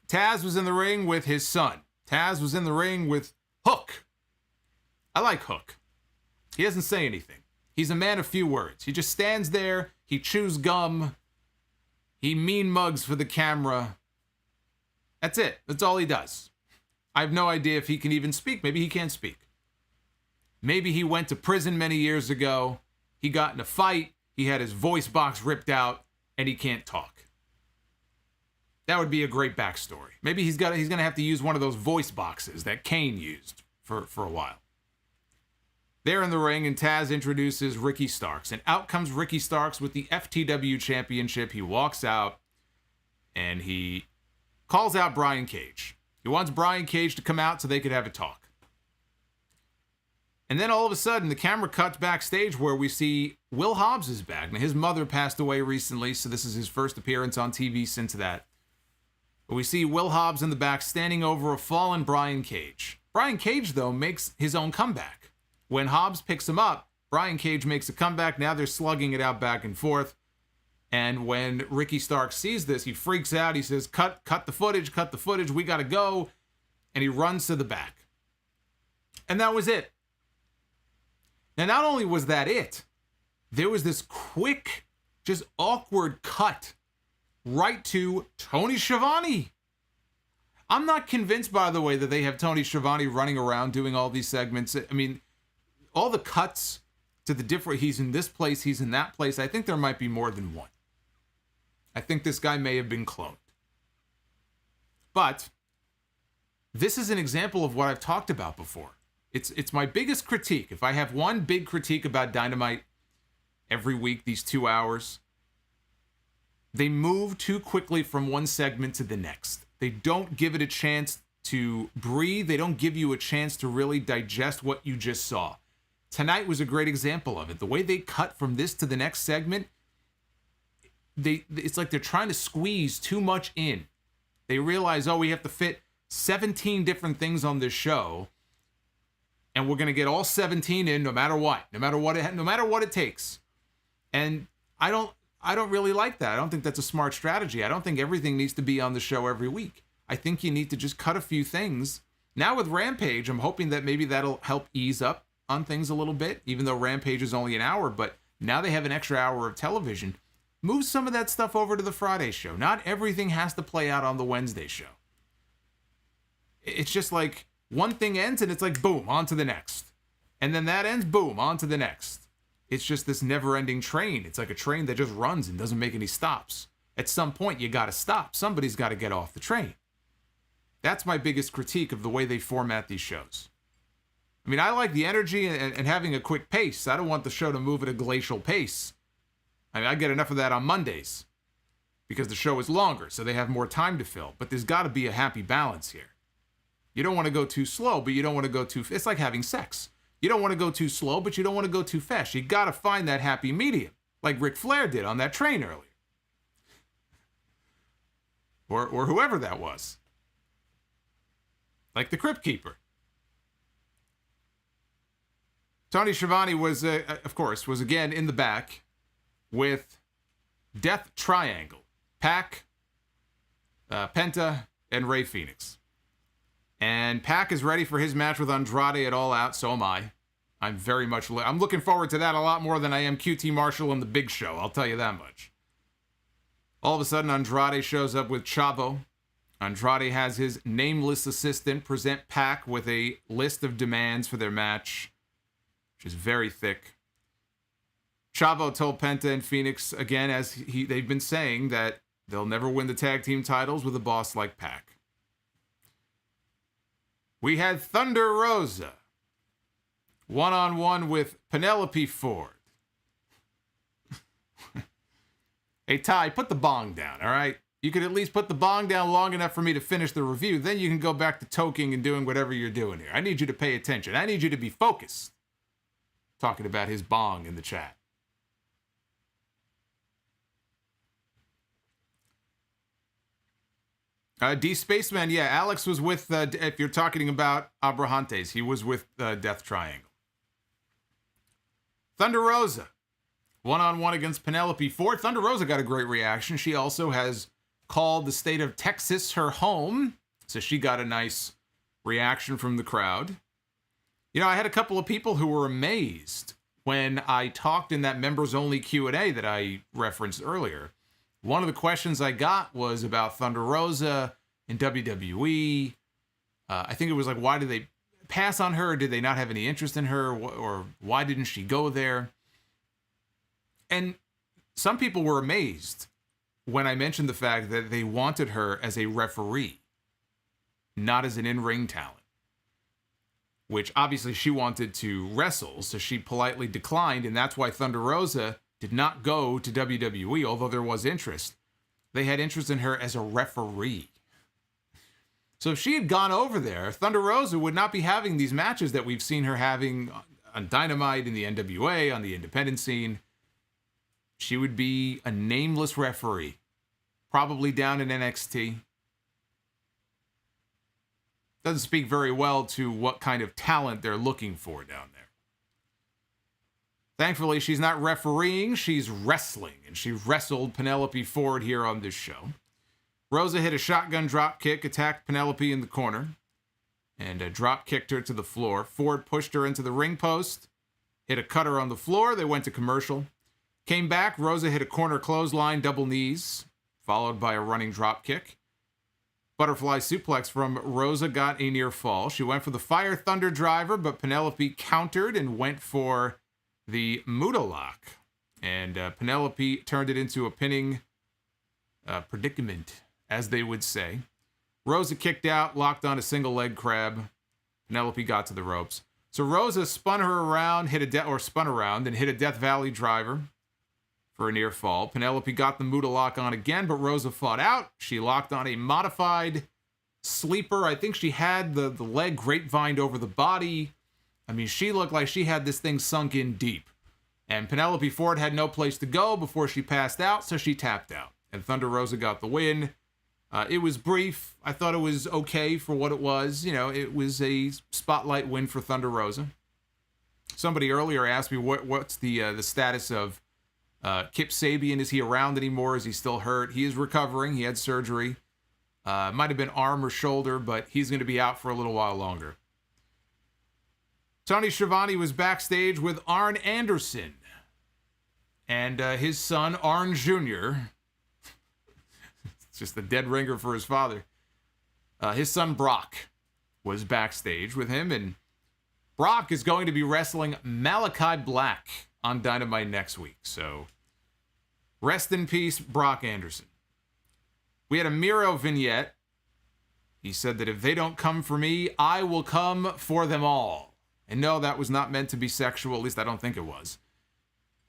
Taz was in the ring with his son. Taz was in the ring with Hook. I like Hook. He doesn't say anything. He's a man of few words. He just stands there. He chews gum. He mean mugs for the camera. That's it. That's all he does. I have no idea if he can even speak. Maybe he can't speak. Maybe he went to prison many years ago. He got in a fight. He had his voice box ripped out, and he can't talk. That would be a great backstory. Maybe he's going to have to use one of those voice boxes that Kane used for a while. They're in the ring, and Taz introduces Ricky Starks. And out comes Ricky Starks with the FTW Championship. He walks out, and he calls out Brian Cage. He wants Brian Cage to come out so they could have a talk. And then all of a sudden, the camera cuts backstage where we see Will Hobbs is back. Now, his mother passed away recently, so this is his first appearance on TV since that. But we see Will Hobbs in the back standing over a fallen Brian Cage. Brian Cage, though, makes his own comeback. When Hobbs picks him up, Brian Cage makes a comeback. Now they're slugging it out back and forth. And when Ricky Starks sees this, he freaks out. He says, cut the footage, we gotta go. And he runs to the back. And that was it. Now, not only was that it, there was this quick, just awkward cut right to Tony Schiavone. I'm not convinced, by the way, that they have Tony Schiavone running around doing all these segments. I mean, all the cuts to the different, he's in this place, he's in that place. I think there might be more than one. I think this guy may have been cloned. But this is an example of what I've talked about before. It's my biggest critique. If I have one big critique about Dynamite every week, these 2 hours, they move too quickly from one segment to the next. They don't give it a chance to breathe. They don't give you a chance to really digest what you just saw. Tonight was a great example of it. The way they cut from this to the next segment, it's like they're trying to squeeze too much in. They realize, we have to fit 17 different things on this show. And we're going to get all 17 in no matter what it takes. And I don't really like that. I don't think that's a smart strategy. I don't think everything needs to be on the show every week. I think you need to just cut a few things. Now with Rampage, I'm hoping that maybe that'll help ease up on things a little bit, even though Rampage is only an hour, but now they have an extra hour of television. Move some of that stuff over to the Friday show. Not everything has to play out on the Wednesday show. It's just like one thing ends and it's like, boom, on to the next. And then that ends, boom, on to the next. It's just this never-ending train. It's like a train that just runs and doesn't make any stops. At some point, you got to stop. Somebody's got to get off the train. That's my biggest critique of the way they format these shows. I mean, I like the energy and having a quick pace. I don't want the show to move at a glacial pace. I mean, I get enough of that on Mondays because the show is longer, so they have more time to fill. But there's got to be a happy balance here. You don't want to go too slow, but you don't want to go too... It's like having sex. You don't want to go too slow, but you don't want to go too fast. You got to find that happy medium, like Ric Flair did on that train earlier. Or whoever that was. Like the Crypt Keeper. Tony Schiavone was, of course, was again in the back with Death Triangle. Pac, Penta, and Rey Fenix. And Pac is ready for his match with Andrade at All Out, so am I. I'm looking forward to that a lot more than I am QT Marshall and the Big Show, I'll tell you that much. All of a sudden, Andrade shows up with Chavo. Andrade has his nameless assistant present Pac with a list of demands for their match, which is very thick. Chavo told Penta and Phoenix, again, as they've been saying, that they'll never win the tag team titles with a boss like Pac. We had Thunder Rosa, one-on-one with Penelope Ford. Hey, Ty, put the bong down, all right? You could at least put the bong down long enough for me to finish the review. Then you can go back to toking and doing whatever you're doing here. I need you to pay attention. I need you to be focused. Talking about his bong in the chat. D Spaceman, yeah, Alex was with, if you're talking about Abrahantes, he was with Death Triangle. Thunder Rosa, one-on-one against Penelope Ford. Thunder Rosa got a great reaction. She also has called the state of Texas her home, so she got a nice reaction from the crowd. You know, I had a couple of people who were amazed when I talked in that members-only Q&A that I referenced earlier. One of the questions I got was about Thunder Rosa in WWE. I think it was like, why did they pass on her? Did they not have any interest in her? Or why didn't she go there? And some people were amazed when I mentioned the fact that they wanted her as a referee, not as an in-ring talent. Which obviously she wanted to wrestle, so she politely declined, and that's why Thunder Rosa did not go to WWE, although there was interest. They had interest in her as a referee. So if she had gone over there, Thunder Rosa would not be having these matches that we've seen her having on Dynamite, in the NWA, on the independent scene. She would be a nameless referee, probably down in NXT. Doesn't speak very well to what kind of talent they're looking for down there. Thankfully, she's not refereeing, she's wrestling, and she wrestled Penelope Ford here on this show. Rosa hit a shotgun drop kick, attacked Penelope in the corner, and drop kicked her to the floor. Ford pushed her into the ring post, hit a cutter on the floor. They went to commercial. Came back, Rosa hit a corner clothesline, double knees, followed by a running drop kick. Butterfly suplex from Rosa got a near fall. She went for the Fire Thunder driver, but Penelope countered and went for the Muda lock. And Penelope turned it into a pinning predicament, as they would say. Rosa kicked out, locked on a single leg crab. Penelope got to the ropes. So Rosa spun her around, spun around and hit a Death Valley driver for a near fall. Penelope got the Muda lock on again, but Rosa fought out. She locked on a modified sleeper. I think she had the leg grapevined over the body. I mean, she looked like she had this thing sunk in deep. And Penelope Ford had no place to go before she passed out, so she tapped out. And Thunder Rosa got the win. It was brief. I thought it was okay for what it was. You know, it was a spotlight win for Thunder Rosa. Somebody earlier asked me what's the status of Kip Sabian. Is he around anymore? Is he still hurt? He is recovering. He had surgery. Might have been arm or shoulder, but he's going to be out for a little while longer. Tony Schiavone was backstage with Arn Anderson and his son, Arn Jr. It's just a dead ringer for his father. His son, Brock, was backstage with him, and Brock is going to be wrestling Malachi Black on Dynamite next week. So, rest in peace, Brock Anderson. We had a Miro vignette. He said that if they don't come for me, I will come for them all. And no, that was not meant to be sexual. At least I don't think it was.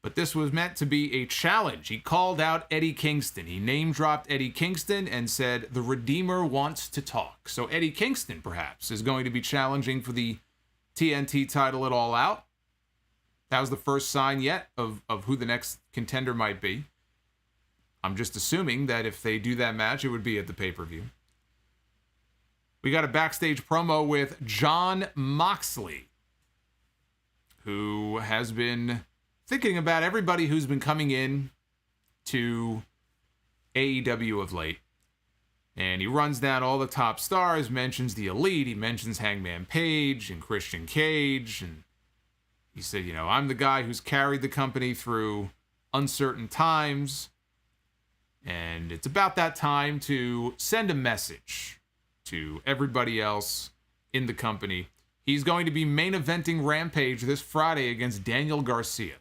But this was meant to be a challenge. He called out Eddie Kingston. He name-dropped Eddie Kingston and said, the Redeemer wants to talk. So Eddie Kingston, perhaps, is going to be challenging for the TNT title at All Out. That was the first sign yet of who the next contender might be. I'm just assuming that if they do that match, it would be at the pay-per-view. We got a backstage promo with Jon Moxley, who has been thinking about everybody who's been coming in to AEW of late. And he runs down all the top stars, mentions the Elite, he mentions Hangman Page and Christian Cage, and he said, you know, I'm the guy who's carried the company through uncertain times, and it's about that time to send a message to everybody else in the company. He's going to be main eventing Rampage this Friday against Daniel Garcia.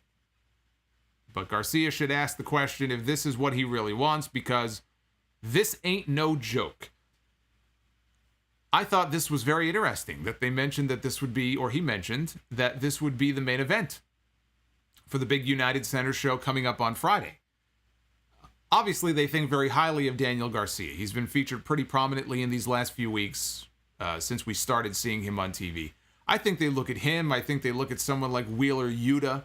But Garcia should ask the question if this is what he really wants, because this ain't no joke. I thought this was very interesting that they mentioned that this would be, or he mentioned that this would be the main event for the big United Center show coming up on Friday. Obviously, they think very highly of Daniel Garcia. He's been featured pretty prominently in these last few weeks since we started seeing him on TV. I think they look at him. I think they look at someone like Wheeler Yuta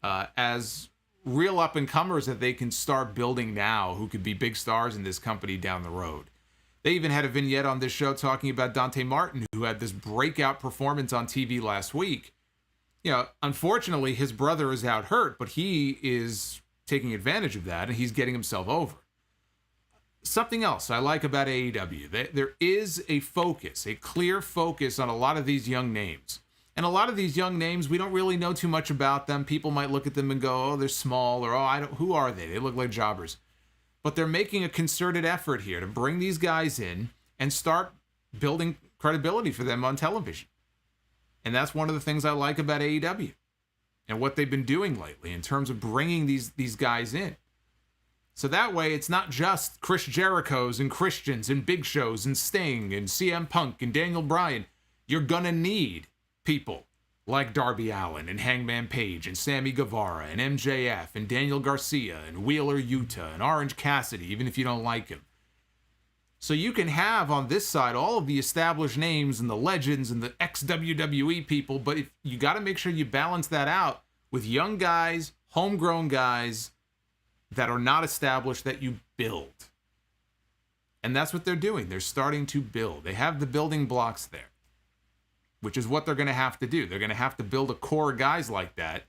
as real up-and-comers that they can start building now who could be big stars in this company down the road. They even had a vignette on this show talking about Dante Martin, who had this breakout performance on TV last week. You know, unfortunately, his brother is out hurt, but he is taking advantage of that, and he's getting himself over. Something else I like about AEW, there is a focus, a clear focus on a lot of these young names. And a lot of these young names, we don't really know too much about them. People might look at them and go, oh, they're small, or who are they? They look like jobbers. But they're making a concerted effort here to bring these guys in and start building credibility for them on television. And that's one of the things I like about AEW and what they've been doing lately in terms of bringing these guys in. So that way, it's not just Chris Jericho's and Christians and Big Show's and Sting and CM Punk and Daniel Bryan. You're going to need people like Darby Allin and Hangman Page and Sammy Guevara and MJF and Daniel Garcia and Wheeler Yuta and Orange Cassidy, even if you don't like him. So you can have on this side all of the established names and the legends and the ex-WWE people, but if you got to make sure you balance that out with young guys, homegrown guys that are not established that you build. And that's what they're doing. They're starting to build. They have the building blocks there, which is what they're going to have to do. They're going to have to build a core of guys like that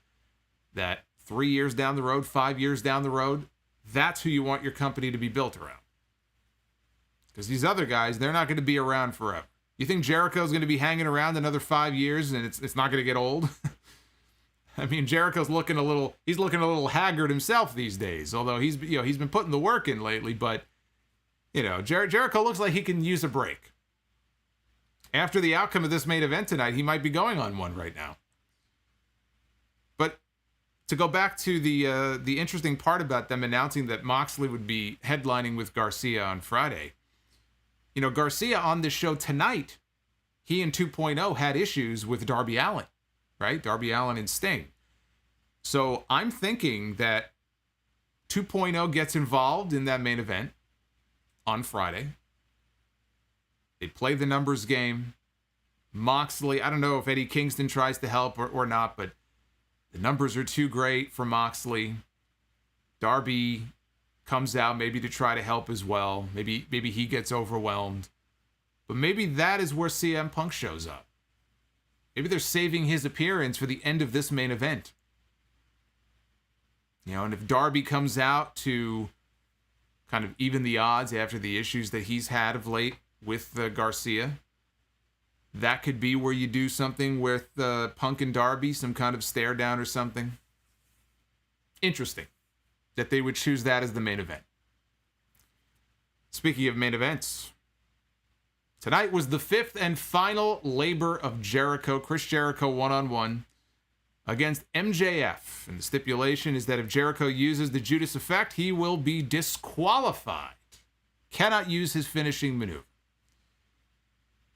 3 years down the road, 5 years down the road, that's who you want your company to be built around. Because these other guys, they're not going to be around forever. You think Jericho's going to be hanging around another 5 years and it's not going to get old? I mean, Jericho's looking a little haggard himself these days, although he's been putting the work in lately, but Jericho looks like he can use a break. After the outcome of this main event tonight, he might be going on one right now. But to go back to the interesting part about them announcing that Moxley would be headlining with Garcia on Friday. You know, Garcia on this show tonight, he and 2.0 had issues with Darby Allin, right? Darby Allin and Sting. So I'm thinking that 2.0 gets involved in that main event on Friday. They play the numbers game. Moxley, I don't know if Eddie Kingston tries to help or not, but the numbers are too great for Moxley. Darby comes out maybe to try to help as well. Maybe he gets overwhelmed. But maybe that is where CM Punk shows up. Maybe they're saving his appearance for the end of this main event. And if Darby comes out to kind of even the odds after the issues that he's had of late with Garcia, that could be where you do something with Punk and Darby, some kind of stare down or something. Interesting that they would choose that as the main event. Speaking of main events, tonight was the 5th and final labor of Jericho. Chris Jericho one-on-one against MJF. And the stipulation is that if Jericho uses the Judas effect, he will be disqualified. Cannot use his finishing maneuver.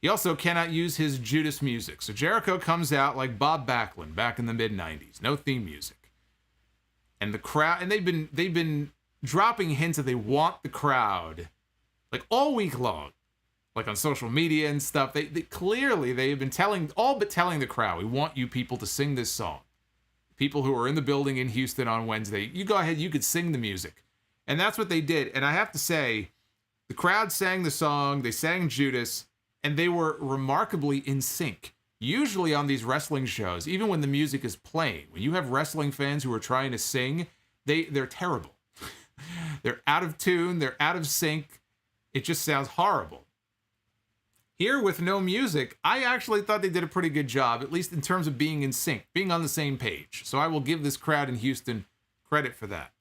He also cannot use his Judas music. So Jericho comes out like Bob Backlund back in the mid-90s. No theme music. And the crowd, and they've been dropping hints that they want the crowd like all week long, like on social media and stuff. They clearly have been telling the crowd, we want you people to sing this song. People who are in the building in Houston on Wednesday, you go ahead, you could sing the music. And that's what they did. And I have to say, the crowd sang the song, they sang Judas, and they were remarkably in sync. Usually on these wrestling shows, even when the music is playing, when you have wrestling fans who are trying to sing, they're terrible. They're out of tune, they're out of sync. It just sounds horrible. Here with no music, I actually thought they did a pretty good job, at least in terms of being in sync, being on the same page. So I will give this crowd in Houston credit for that.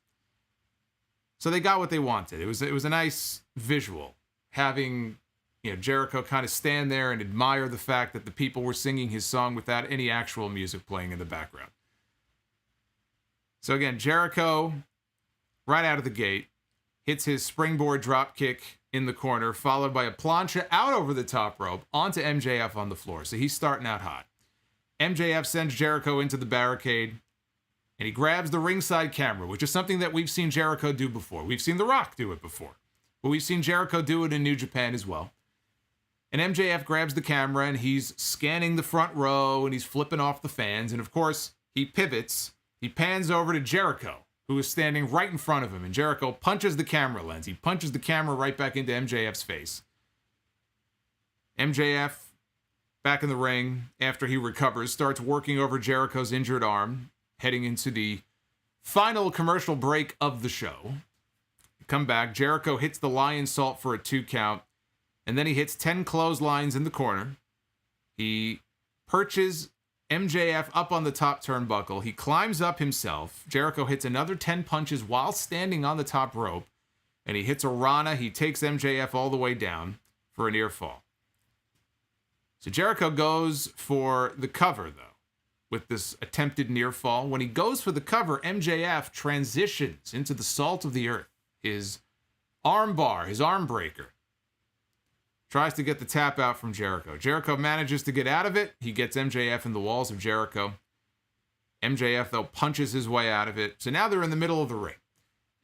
So they got what they wanted. It was a nice visual, having Jericho kind of stand there and admire the fact that the people were singing his song without any actual music playing in the background. So again, Jericho, right out of the gate, hits his springboard drop kick in the corner, followed by a plancha out over the top rope onto MJF on the floor. So he's starting out hot. MJF sends Jericho into the barricade, and he grabs the ringside camera, which is something that we've seen Jericho do before. We've seen The Rock do it before, but we've seen Jericho do it in New Japan as well. And MJF grabs the camera, and he's scanning the front row, and he's flipping off the fans. And of course, he pivots. He pans over to Jericho, who is standing right in front of him. And Jericho punches the camera lens. He punches the camera right back into MJF's face. MJF, back in the ring, after he recovers, starts working over Jericho's injured arm, heading into the final commercial break of the show. Come back, Jericho hits the lion salt for a 2 count. And then he hits 10 clotheslines in the corner. He perches MJF up on the top turnbuckle. He climbs up himself. Jericho hits another 10 punches while standing on the top rope. And he hits a Rana. He takes MJF all the way down for a near fall. So Jericho goes for the cover, though, with this attempted near fall. When he goes for the cover, MJF transitions into the salt of the earth. His arm bar, his arm breaker. Tries to get the tap out from Jericho. Jericho manages to get out of it. He gets MJF in the walls of Jericho. MJF, though, punches his way out of it. So now they're in the middle of the ring.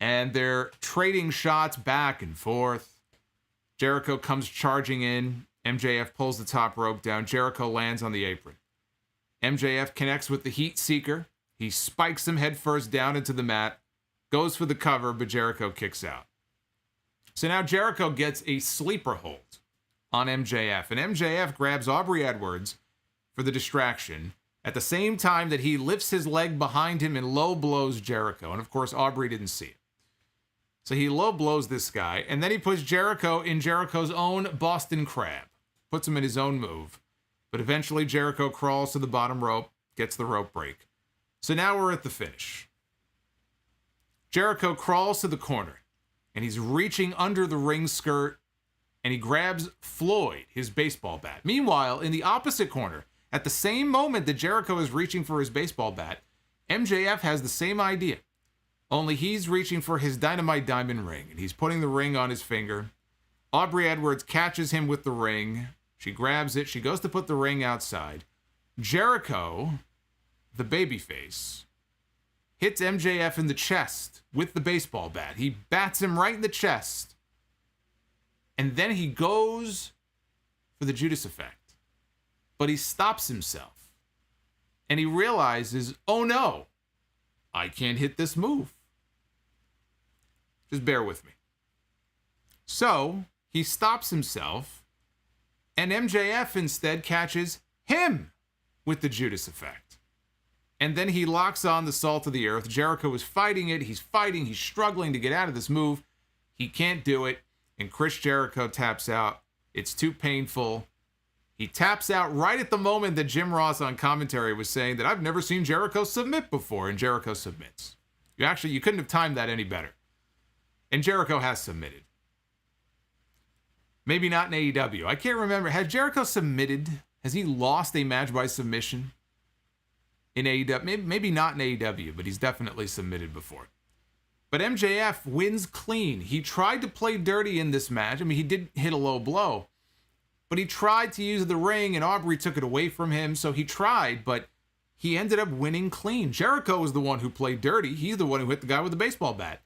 And they're trading shots back and forth. Jericho comes charging in. MJF pulls the top rope down. Jericho lands on the apron. MJF connects with the Heat Seeker. He spikes him headfirst down into the mat. Goes for the cover, but Jericho kicks out. So now Jericho gets a sleeper hold on MJF. And MJF grabs Aubrey Edwards for the distraction at the same time that he lifts his leg behind him and low blows Jericho. And of course, Aubrey didn't see it. So he low blows this guy, and then he puts Jericho in Jericho's own Boston Crab. Puts him in his own move. But eventually Jericho crawls to the bottom rope, gets the rope break. So now we're at the finish. Jericho crawls to the corner, and he's reaching under the ring skirt, and he grabs Floyd, his baseball bat. Meanwhile, in the opposite corner, at the same moment that Jericho is reaching for his baseball bat, MJF has the same idea. Only he's reaching for his Dynamite diamond ring, and he's putting the ring on his finger. Aubrey Edwards catches him with the ring. She grabs it. She goes to put the ring outside. Jericho, the babyface, hits MJF in the chest with the baseball bat. He bats him right in the chest. And then he goes for the Judas effect. But he stops himself. And he realizes, oh no, I can't hit this move. Just bear with me. So he stops himself, and MJF instead catches him with the Judas effect. And then he locks on the Salt of the Earth. Jericho is fighting it. He's fighting. He's struggling to get out of this move. He can't do it. And Chris Jericho taps out. It's too painful. He taps out right at the moment that Jim Ross on commentary was saying that I've never seen Jericho submit before. And Jericho submits. You couldn't have timed that any better. And Jericho has submitted. Maybe not in AEW. I can't remember. Has Jericho submitted? Has he lost a match by submission in AEW? Maybe not in AEW, but he's definitely submitted before. But MJF wins clean. He tried to play dirty in this match. I mean, he did hit a low blow, but he tried to use the ring, and Aubrey took it away from him. So he tried, but he ended up winning clean. Jericho was the one who played dirty. He's the one who hit the guy with the baseball bat,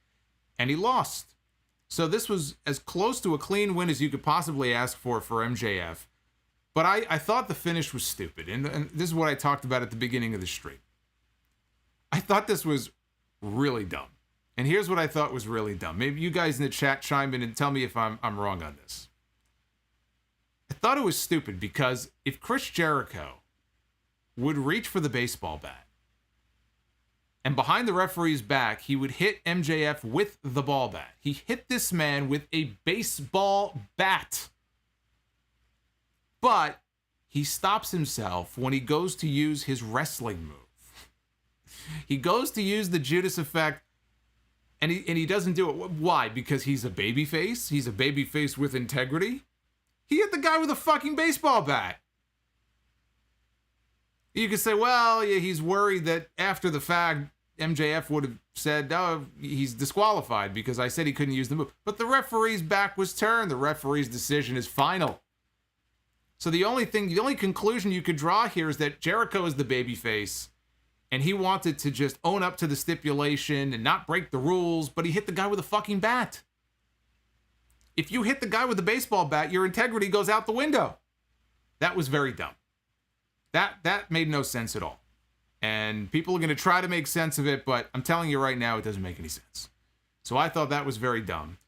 and he lost. So this was as close to a clean win as you could possibly ask for MJF. But I thought the finish was stupid. And this is what I talked about at the beginning of the stream. I thought this was really dumb. And here's what I thought was really dumb. Maybe you guys in the chat chime in and tell me if I'm wrong on this. I thought it was stupid because if Chris Jericho would reach for the baseball bat, and behind the referee's back, he would hit MJF with the ball bat. He hit this man with a baseball bat. But he stops himself when he goes to use his wrestling move. He goes to use the Judas effect, and he doesn't do it. Why? Because he's a babyface? He's a babyface with integrity? He hit the guy with a fucking baseball bat. You could say, well, yeah, he's worried that after the fact, MJF would have said, oh, he's disqualified because I said he couldn't use the move. But the referee's back was turned. The referee's decision is final. So the only conclusion you could draw here is that Jericho is the babyface, and he wanted to just own up to the stipulation and not break the rules, but he hit the guy with a fucking bat. If you hit the guy with the baseball bat, your integrity goes out the window. That was very dumb. That made no sense at all. And people are going to try to make sense of it, but I'm telling you right now, it doesn't make any sense. So I thought that was very dumb.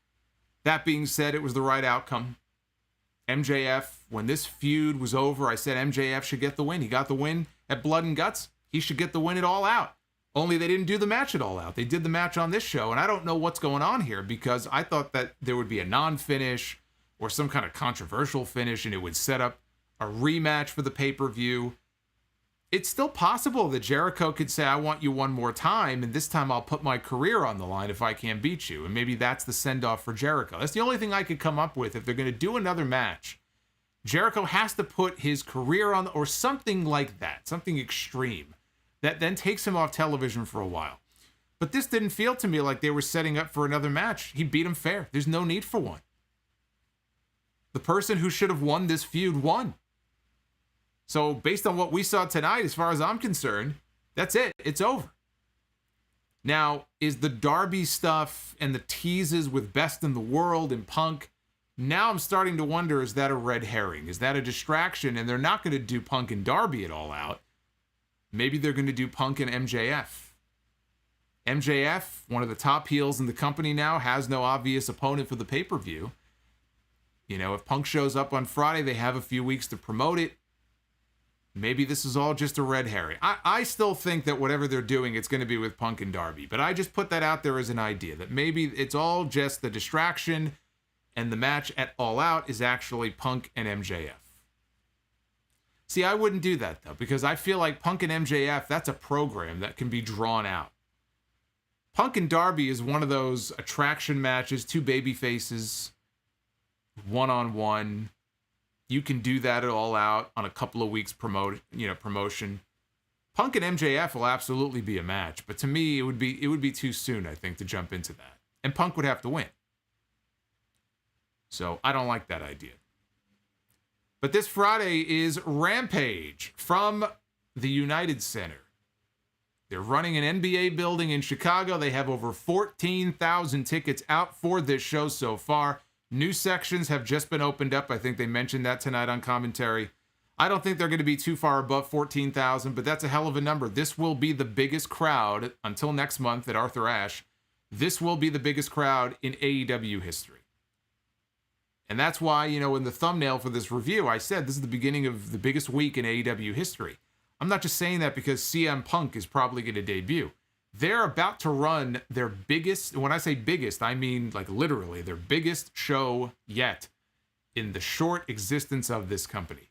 That being said, it was the right outcome. MJF, when this feud was over, I said MJF should get the win. He got the win at Blood and Guts. He should get the win at All Out. Only they didn't do the match at All Out. They did the match on this show, and I don't know what's going on here because I thought that there would be a non-finish or some kind of controversial finish, and it would set up a rematch for the pay-per-view. It's still possible that Jericho could say, I want you one more time, and this time I'll put my career on the line if I can't beat you. And maybe that's the send-off for Jericho. That's the only thing I could come up with. If they're going to do another match, Jericho has to put his career on, or something like that, something extreme, that then takes him off television for a while. But this didn't feel to me like they were setting up for another match. He beat him fair. There's no need for one. The person who should have won this feud won. So based on what we saw tonight, as far as I'm concerned, that's it. It's over. Now, is the Darby stuff and the teases with Best in the World and Punk, now I'm starting to wonder, is that a red herring? Is that a distraction? And they're not going to do Punk and Darby at All Out. Maybe they're going to do Punk and MJF. MJF, one of the top heels in the company now, has no obvious opponent for the pay-per-view. You know, if Punk shows up on Friday, they have a few weeks to promote it. Maybe this is all just a red herring. I still think that whatever they're doing, it's going to be with Punk and Darby. But I just put that out there as an idea, that maybe it's all just the distraction, and the match at All Out is actually Punk and MJF. See, I wouldn't do that, though, because I feel like Punk and MJF, that's a program that can be drawn out. Punk and Darby is one of those attraction matches, two baby faces, one-on-one. You can do that at All Out on a couple of weeks promotion. Punk and MJF will absolutely be a match, but to me, it would be too soon, I think, to jump into that. And Punk would have to win. So I don't like that idea. But this Friday is Rampage from the United Center. They're running an NBA building in Chicago. They have over 14,000 tickets out for this show so far. New sections have just been opened up. I think they mentioned that tonight on commentary. I don't think they're going to be too far above 14,000, but that's a hell of a number. This will be the biggest crowd until next month at Arthur Ashe this will be the biggest crowd in AEW history. And that's why, in the thumbnail for this review, I said this is the beginning of the biggest week in AEW history. I'm not just saying that because CM Punk is probably going to debut. They're about to run their biggest, when I say biggest, I mean like literally their biggest show yet in the short existence of this company.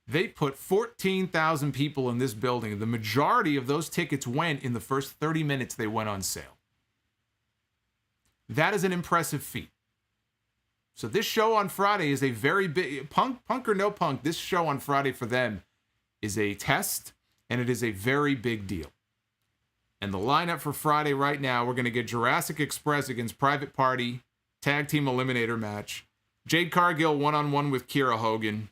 They put 14,000 people in this building. The majority of those tickets went in the first 30 minutes they went on sale. That is an impressive feat. So this show on Friday is a very big, punk or no punk, this show on Friday for them is a test, and it is a very big deal. And the lineup for Friday right now, we're going to get Jurassic Express against Private Party, tag team eliminator match, Jade Cargill one-on-one with Kiera Hogan,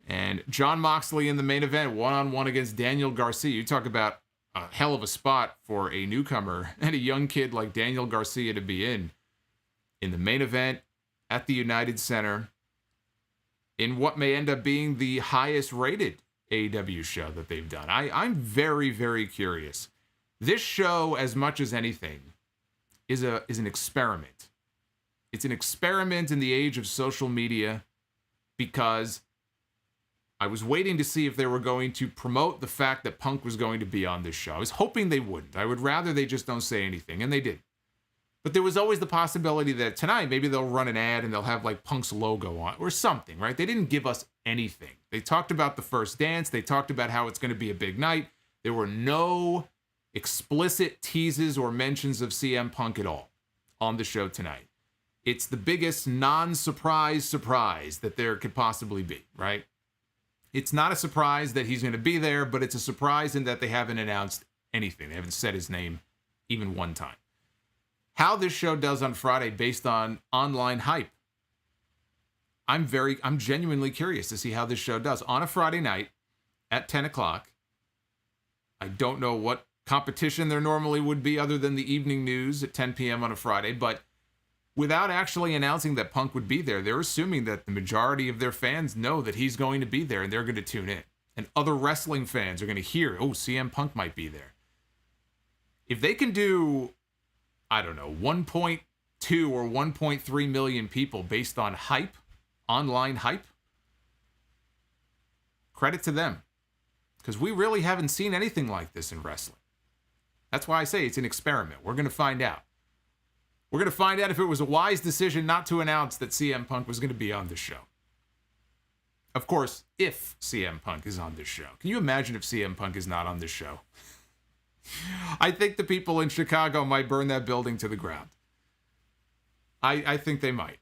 and Jon Moxley in the main event, one-on-one against Daniel Garcia. You talk about a hell of a spot for a newcomer and a young kid like Daniel Garcia to be in the main event at the United Center in what may end up being the highest rated AEW show that they've done. I'm very, very curious. This show, as much as anything, is an experiment. It's an experiment in the age of social media because I was waiting to see if they were going to promote the fact that Punk was going to be on this show. I was hoping they wouldn't. I would rather they just don't say anything, and they did. But there was always the possibility that tonight maybe they'll run an ad and they'll have like Punk's logo on or something, right? They didn't give us anything. They talked about the first dance. They talked about how it's going to be a big night. There were no explicit teases or mentions of CM Punk at all on the show tonight. It's the biggest non-surprise surprise that there could possibly be, right? It's not a surprise that he's going to be there, but it's a surprise in that they haven't announced anything. They haven't said his name even one time. How this show does on Friday based on online hype, I'm genuinely curious to see how this show does on a Friday night at 10 o'clock. I don't know what competition there normally would be other than the evening news at 10 p.m. on a Friday, but without actually announcing that Punk would be there, they're assuming that the majority of their fans know that he's going to be there and they're going to tune in. And other wrestling fans are going to hear, oh, CM Punk might be there. If they can do, I don't know, 1.2 or 1.3 million people based on hype, online hype, credit to them. Because we really haven't seen anything like this in wrestling. That's why I say it's an experiment. We're going to find out. We're going to find out if it was a wise decision not to announce that CM Punk was going to be on this show. Of course, if CM Punk is on this show. Can you imagine if CM Punk is not on this show? I think the people in Chicago might burn that building to the ground. I think they might.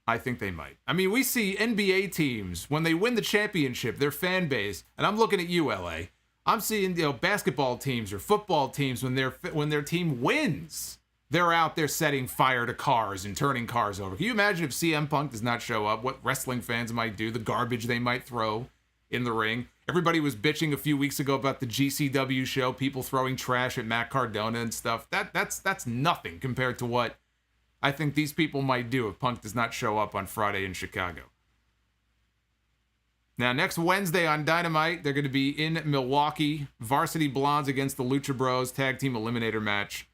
I think they might. I mean, we see NBA teams, when they win the championship, their fan base, and I'm looking at you, LA, I'm seeing, basketball teams or football teams, when their team wins, they're out there setting fire to cars and turning cars over. Can you imagine if CM Punk does not show up, what wrestling fans might do, the garbage they might throw in the ring? Everybody was bitching a few weeks ago about the GCW show, people throwing trash at Matt Cardona and stuff. That's nothing compared to what I think these people might do if Punk does not show up on Friday in Chicago. Now, next Wednesday on Dynamite, they're going to be in Milwaukee. Varsity Blondes against the Lucha Bros, tag team eliminator match.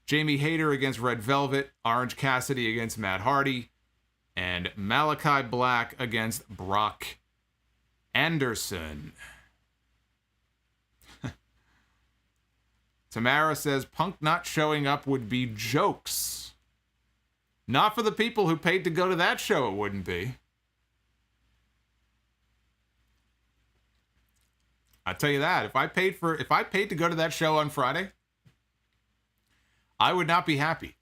Jamie Hayter against Red Velvet, Orange Cassidy against Matt Hardy, and Malachi Black against Brock Anderson. Tamara says Punk not showing up would be jokes. Not for the people who paid to go to that show, it wouldn't be. I tell you that, if I paid to go to that show on Friday, I would not be happy.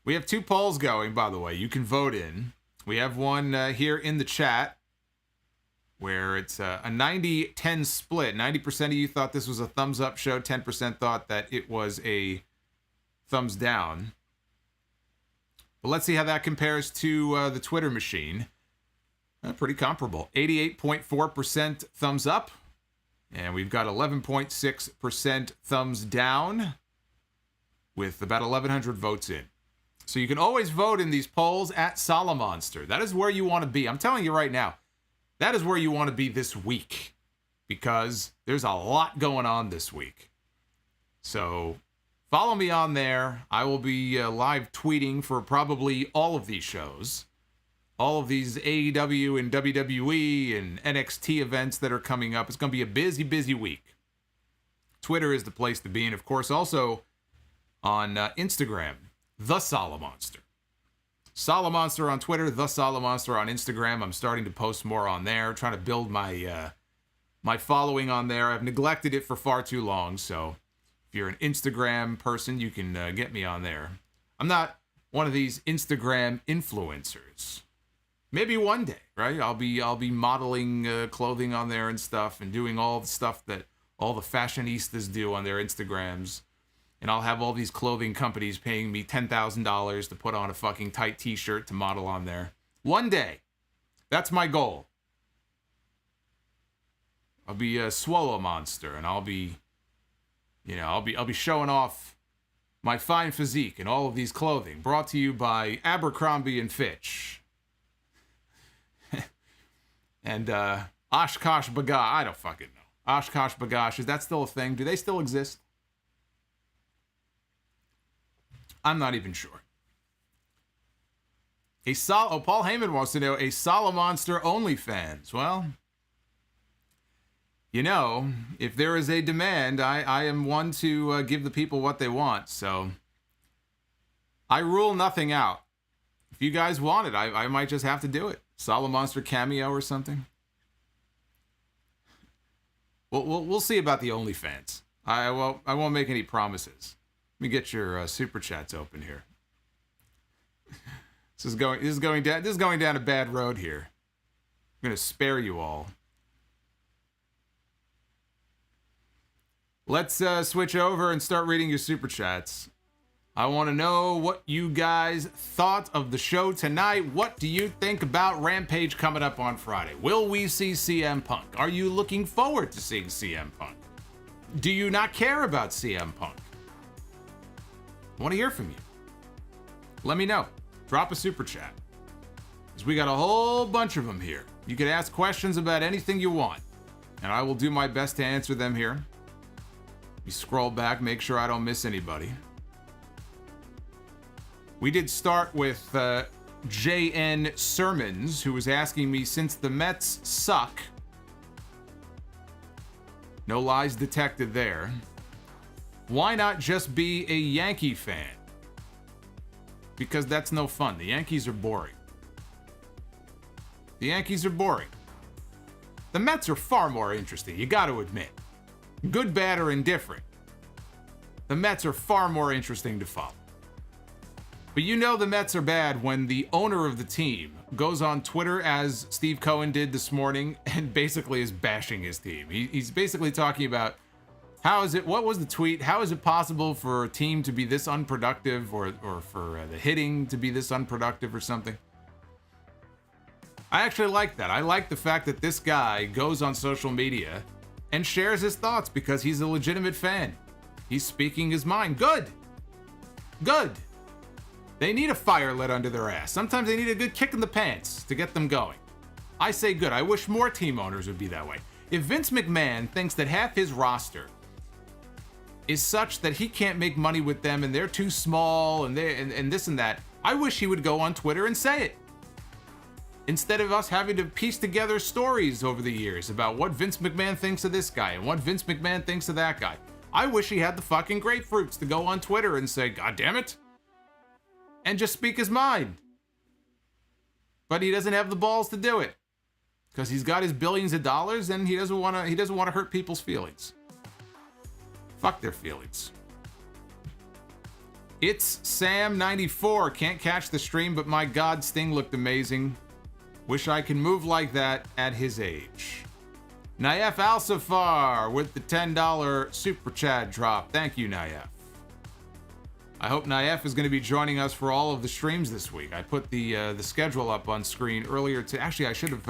We have 2 polls going, by the way. You can vote in. We have one here in the chat where it's a 90-10 split. 90% of you thought this was a thumbs up show. 10% thought that it was a thumbs down. But let's see how that compares to the Twitter machine. Pretty comparable. 88.4% thumbs up. And we've got 11.6% thumbs down with about 1,100 votes in. So you can always vote in these polls at Solomonster. That is where you want to be. I'm telling you right now, that is where you want to be this week because there's a lot going on this week. So follow me on there. I will be live tweeting for probably all of these shows. All of these AEW and WWE and NXT events that are coming up. It's going to be a busy, busy week. Twitter is the place to be. And, of course, also on Instagram, The Solomonster. Solomonster on Twitter, The Solomonster on Instagram. I'm starting to post more on there, trying to build my my following on there. I've neglected it for far too long, so if you're an Instagram person, you can get me on there. I'm not one of these Instagram influencers. Maybe one day, right? I'll be modeling clothing on there and stuff, and doing all the stuff that all the fashionistas do on their Instagrams. And I'll have all these clothing companies paying me $10,000 to put on a fucking tight t-shirt to model on there. One day. That's my goal. I'll be a swallow monster, and I'll be showing off my fine physique in all of these clothing, brought to you by Abercrombie and Fitch. And Oshkosh B'gosh, I don't fucking know. Oshkosh B'gosh, is that still a thing? Do they still exist? I'm not even sure. Paul Heyman wants to know, a Solomonster OnlyFans. Well, you know, if there is a demand, I am one to give the people what they want. So I rule nothing out. If you guys want it, I might just have to do it. Solomonster cameo or something. We'll see about the OnlyFans. I won't make any promises. Let me get your super chats open here. This is going down a bad road here. I'm gonna spare you all. Let's switch over and start reading your super chats. I want to know what you guys thought of the show tonight. What do you think about Rampage coming up on Friday? Will we see CM Punk? Are you looking forward to seeing CM Punk? Do you not care about CM Punk? I want to hear from you. Let me know. Drop a super chat. Because we got a whole bunch of them here. You can ask questions about anything you want. And I will do my best to answer them here. You scroll back, make sure I don't miss anybody. We did start with JN Sermons, who was asking me, since the Mets suck, no lies detected there, why not just be a Yankee fan? Because that's no fun. The Yankees are boring. The Yankees are boring. The Mets are far more interesting, you got to admit. Good, bad, or indifferent. The Mets are far more interesting to follow. But you know the Mets are bad when the owner of the team goes on Twitter, as Steve Cohen did this morning, and basically is bashing his team. He's basically talking about, what was the tweet? How is it possible for a team to be this unproductive, or for the hitting to be this unproductive or something? I actually like that. I like the fact that this guy goes on social media and shares his thoughts because he's a legitimate fan. He's speaking his mind. Good. Good. They need a fire lit under their ass. Sometimes they need a good kick in the pants to get them going. I say good. I wish more team owners would be that way. If Vince McMahon thinks that half his roster is such that he can't make money with them and they're too small and this and that, I wish he would go on Twitter and say it. Instead of us having to piece together stories over the years about what Vince McMahon thinks of this guy and what Vince McMahon thinks of that guy. I wish he had the fucking grapefruits to go on Twitter and say, God damn it, and just speak his mind. But he doesn't have the balls to do it because he's got his billions of dollars and he doesn't want to hurt people's feelings. Fuck their feelings. It's Sam94. Can't catch the stream, but my God, Sting looked amazing. Wish I could move like that at his age. Naif Al-Safar with the $10 super chat drop. Thank you, Naif. I hope Naif is going to be joining us for all of the streams this week. I put the schedule up on screen earlier. Actually, I should have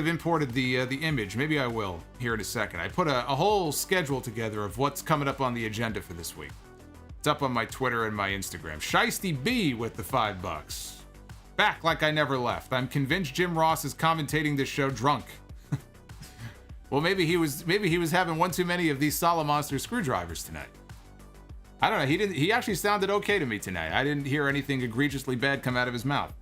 imported the image. Maybe I will here in a second. I put a whole schedule together of what's coming up on the agenda for this week. It's up on my Twitter and my Instagram. Shiesty B with the $5. Back like I never left. I'm convinced Jim Ross is commentating this show drunk. Well, maybe he was having one too many of these Solomonster screwdrivers tonight. I don't know. He actually sounded okay to me tonight. I didn't hear anything egregiously bad come out of his mouth.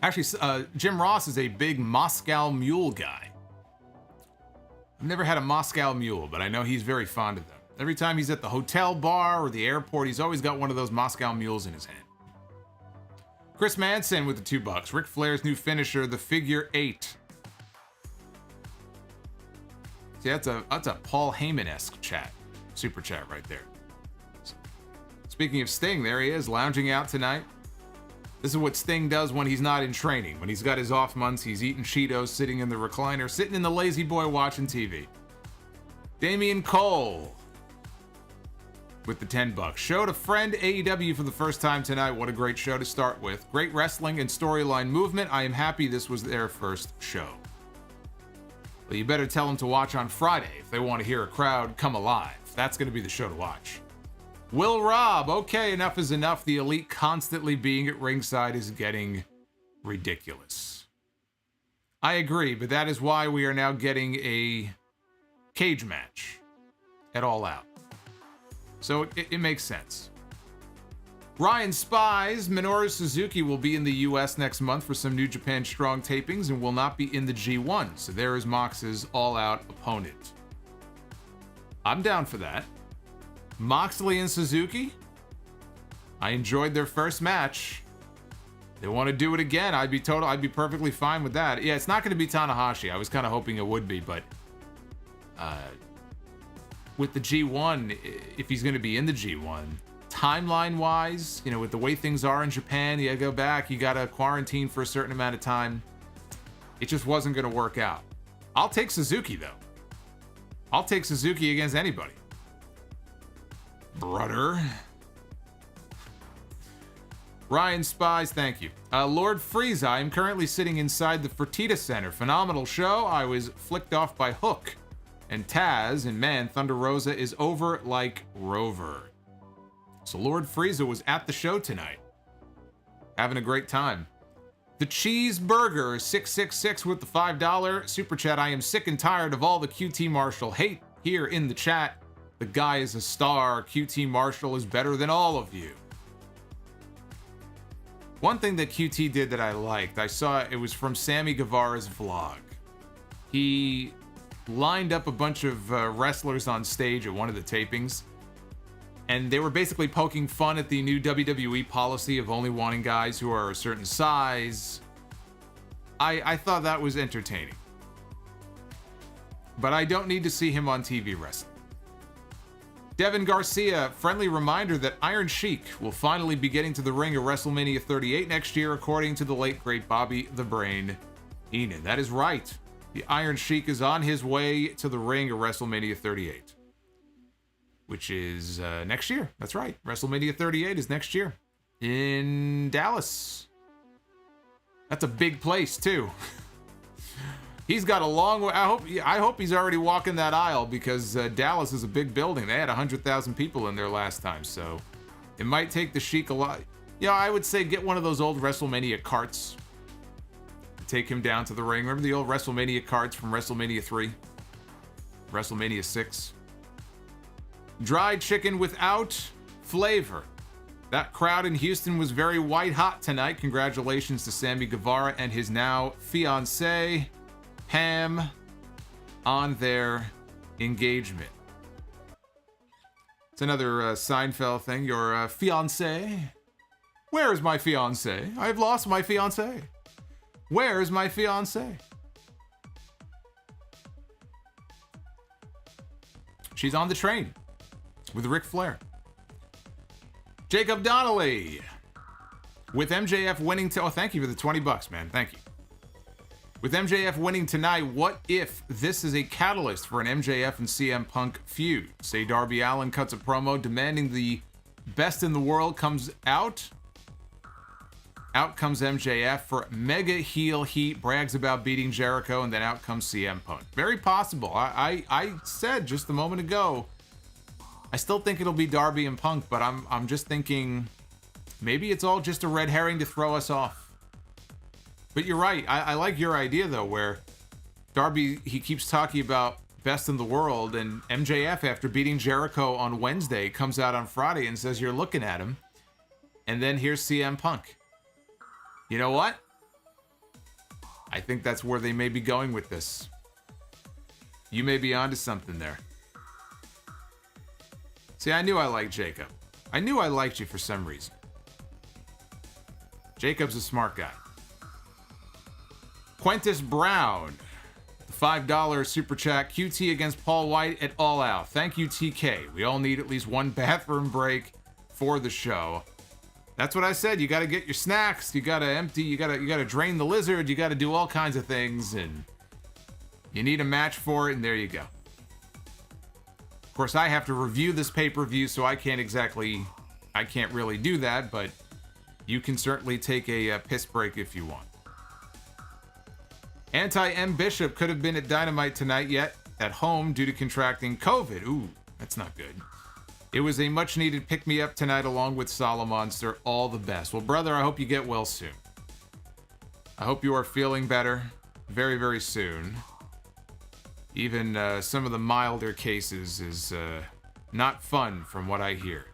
Actually, Jim Ross is a big Moscow Mule guy. I've never had a Moscow Mule, but I know he's very fond of them. Every time he's at the hotel bar or the airport, he's always got one of those Moscow Mules in his hand. Chris Manson with the $2. Ric Flair's new finisher, the figure 8. See, that's a Paul Heyman-esque chat. Super chat right there. Speaking of Sting, there he is, lounging out tonight. This is what Sting does when he's not in training. When he's got his off months, he's eating Cheetos, sitting in the recliner, sitting in the lazy boy watching TV. Damian Cole with the $10. Showed a friend AEW for the first time tonight. What a great show to start with. Great wrestling and storyline movement. I am happy this was their first show. Well, you better tell them to watch on Friday if they want to hear a crowd come alive. That's going to be the show to watch. Will Robb, okay, enough is enough. The Elite constantly being at ringside is getting ridiculous. I agree, but that is why we are now getting a cage match at All Out. So it makes sense. Ryan Spies, Minoru Suzuki will be in the US next month for some New Japan Strong tapings and will not be in the G1, so there is Mox's all-out opponent. I'm down for that. Moxley and Suzuki, I enjoyed their first match. They want to do it again, I'd be perfectly fine with that. Yeah, it's not going to be Tanahashi. I was kind of hoping it would be, but with the G1, if he's going to be in the G1, timeline-wise, you know, with the way things are in Japan, you gotta go back, you gotta quarantine for a certain amount of time. It just wasn't gonna work out. I'll take Suzuki, though. I'll take Suzuki against anybody. Brother. Ryan Spies, thank you. Lord Frieza, I am currently sitting inside the Fertitta Center. Phenomenal show. I was flicked off by Hook and Taz, and man, Thunder Rosa is over like Rover. So Lord Frieza was at the show tonight, having a great time. The Cheeseburger 666 with the $5 super chat. I am sick and tired of all the QT Marshall hate here in the chat. The guy is a star. QT Marshall is better than all of you. One thing that QT did that I liked, I saw it was from Sammy Guevara's vlog. He lined up a bunch of wrestlers on stage at one of the tapings, and they were basically poking fun at the new WWE policy of only wanting guys who are a certain size. I thought that was entertaining. But I don't need to see him on TV wrestling. Devin Garcia, friendly reminder that Iron Sheik will finally be getting to the ring at WrestleMania 38 next year, according to the late great Bobby the Brain Heenan. That is right. The Iron Sheik is on his way to the ring at WrestleMania 38. Which is next year. That's right. WrestleMania 38 is next year in Dallas. That's a big place too. He's got a long way. I hope he's already walking that aisle, because Dallas is a big building. They had 100,000 people in there last time, so it might take the Sheik a lot. Yeah, I would say get one of those old WrestleMania carts. Take him down to the ring. Remember the old WrestleMania carts from WrestleMania 3? WrestleMania 6? Dried chicken without flavor. That crowd in Houston was very white hot tonight. Congratulations to Sammy Guevara and his now fiancée, Pam, on their engagement. It's another Seinfeld thing. Your fiancé? Where is my fiancé? I've lost my fiancé. Where is my fiancé? She's on the train with Ric Flair. Jacob Donnelly with MJF winning oh, thank you for the $20, man. Thank you. With MJF winning tonight, what if this is a catalyst for an MJF and CM Punk feud? Say Darby Allin cuts a promo demanding the best in the world comes out. Out comes MJF for mega heel heat, brags about beating Jericho, and then out comes CM Punk. Very possible. I said just a moment ago, I still think it'll be Darby and Punk, but I'm just thinking maybe it's all just a red herring to throw us off. But you're right. I like your idea, though, where Darby, he keeps talking about best in the world, and MJF, after beating Jericho on Wednesday, comes out on Friday and says you're looking at him. And then here's CM Punk. You know what? I think that's where they may be going with this. You may be onto something there. See, I knew I liked Jacob. I knew I liked you for some reason. Jacob's a smart guy. Quentis Brown, the $5 super chat. QT against Paul Wight at All Out. Thank you, TK. We all need at least one bathroom break for the show. That's what I said. You got to get your snacks. You got to empty. You got to drain the lizard. You got to do all kinds of things, and you need a match for it. And there you go. Of course, I have to review this pay-per-view, so I can't really do that. But you can certainly take a piss break if you want. Anti-M Bishop could have been at Dynamite tonight, yet at home due to contracting COVID. Ooh, that's not good. It was a much-needed pick-me-up tonight along with Solomonster. All the best. Well, brother, I hope you get well soon. I hope you are feeling better very, very soon. Even some of the milder cases is not fun from what I hear.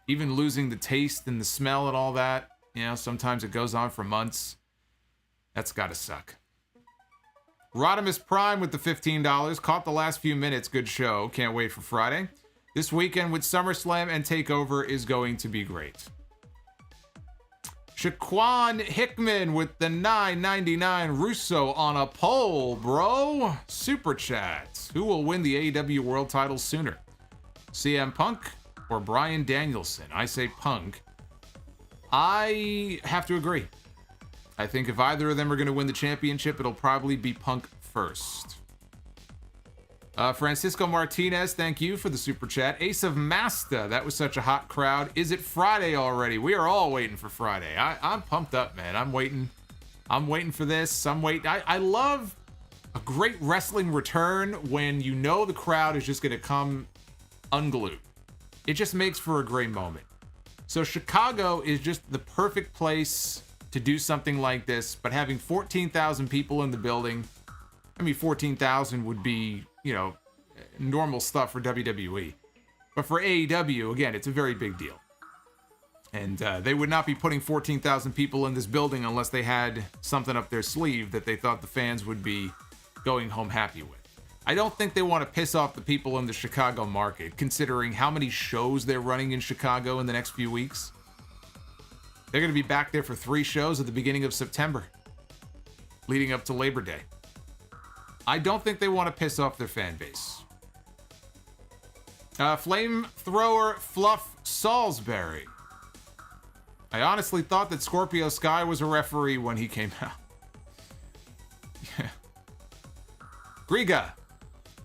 Even losing the taste and the smell and all that, you know, sometimes it goes on for months. That's gotta suck. Rodimus Prime with the $15. Caught the last few minutes. Good show. Can't wait for Friday. This weekend with SummerSlam and TakeOver is going to be great. Shaquan Hickman with the $9.99. Russo on a poll, bro. Super chat. Who will win the AEW World title sooner? CM Punk or Bryan Danielson? I say Punk. I have to agree. I think if either of them are going to win the championship, it'll probably be Punk first. Francisco Martinez, thank you for the super chat. Ace of Masta, that was such a hot crowd. Is it Friday already? We are all waiting for Friday. I'm pumped up, man. I'm waiting for this. I love a great wrestling return when you know the crowd is just going to come unglued. It just makes for a great moment. So Chicago is just the perfect place to do something like this, but having 14,000 people in the building, I mean, 14,000 would be, you know, normal stuff for WWE. But for AEW, again, it's a very big deal. And they would not be putting 14,000 people in this building unless they had something up their sleeve that they thought the fans would be going home happy with. I don't think they want to piss off the people in the Chicago market, considering how many shows they're running in Chicago in the next few weeks. They're going to be back there for 3 shows at the beginning of September, leading up to Labor Day. I don't think they want to piss off their fan base. Flamethrower Fluff Salisbury. I honestly thought that Scorpio Sky was a referee when he came out. Yeah. Griga.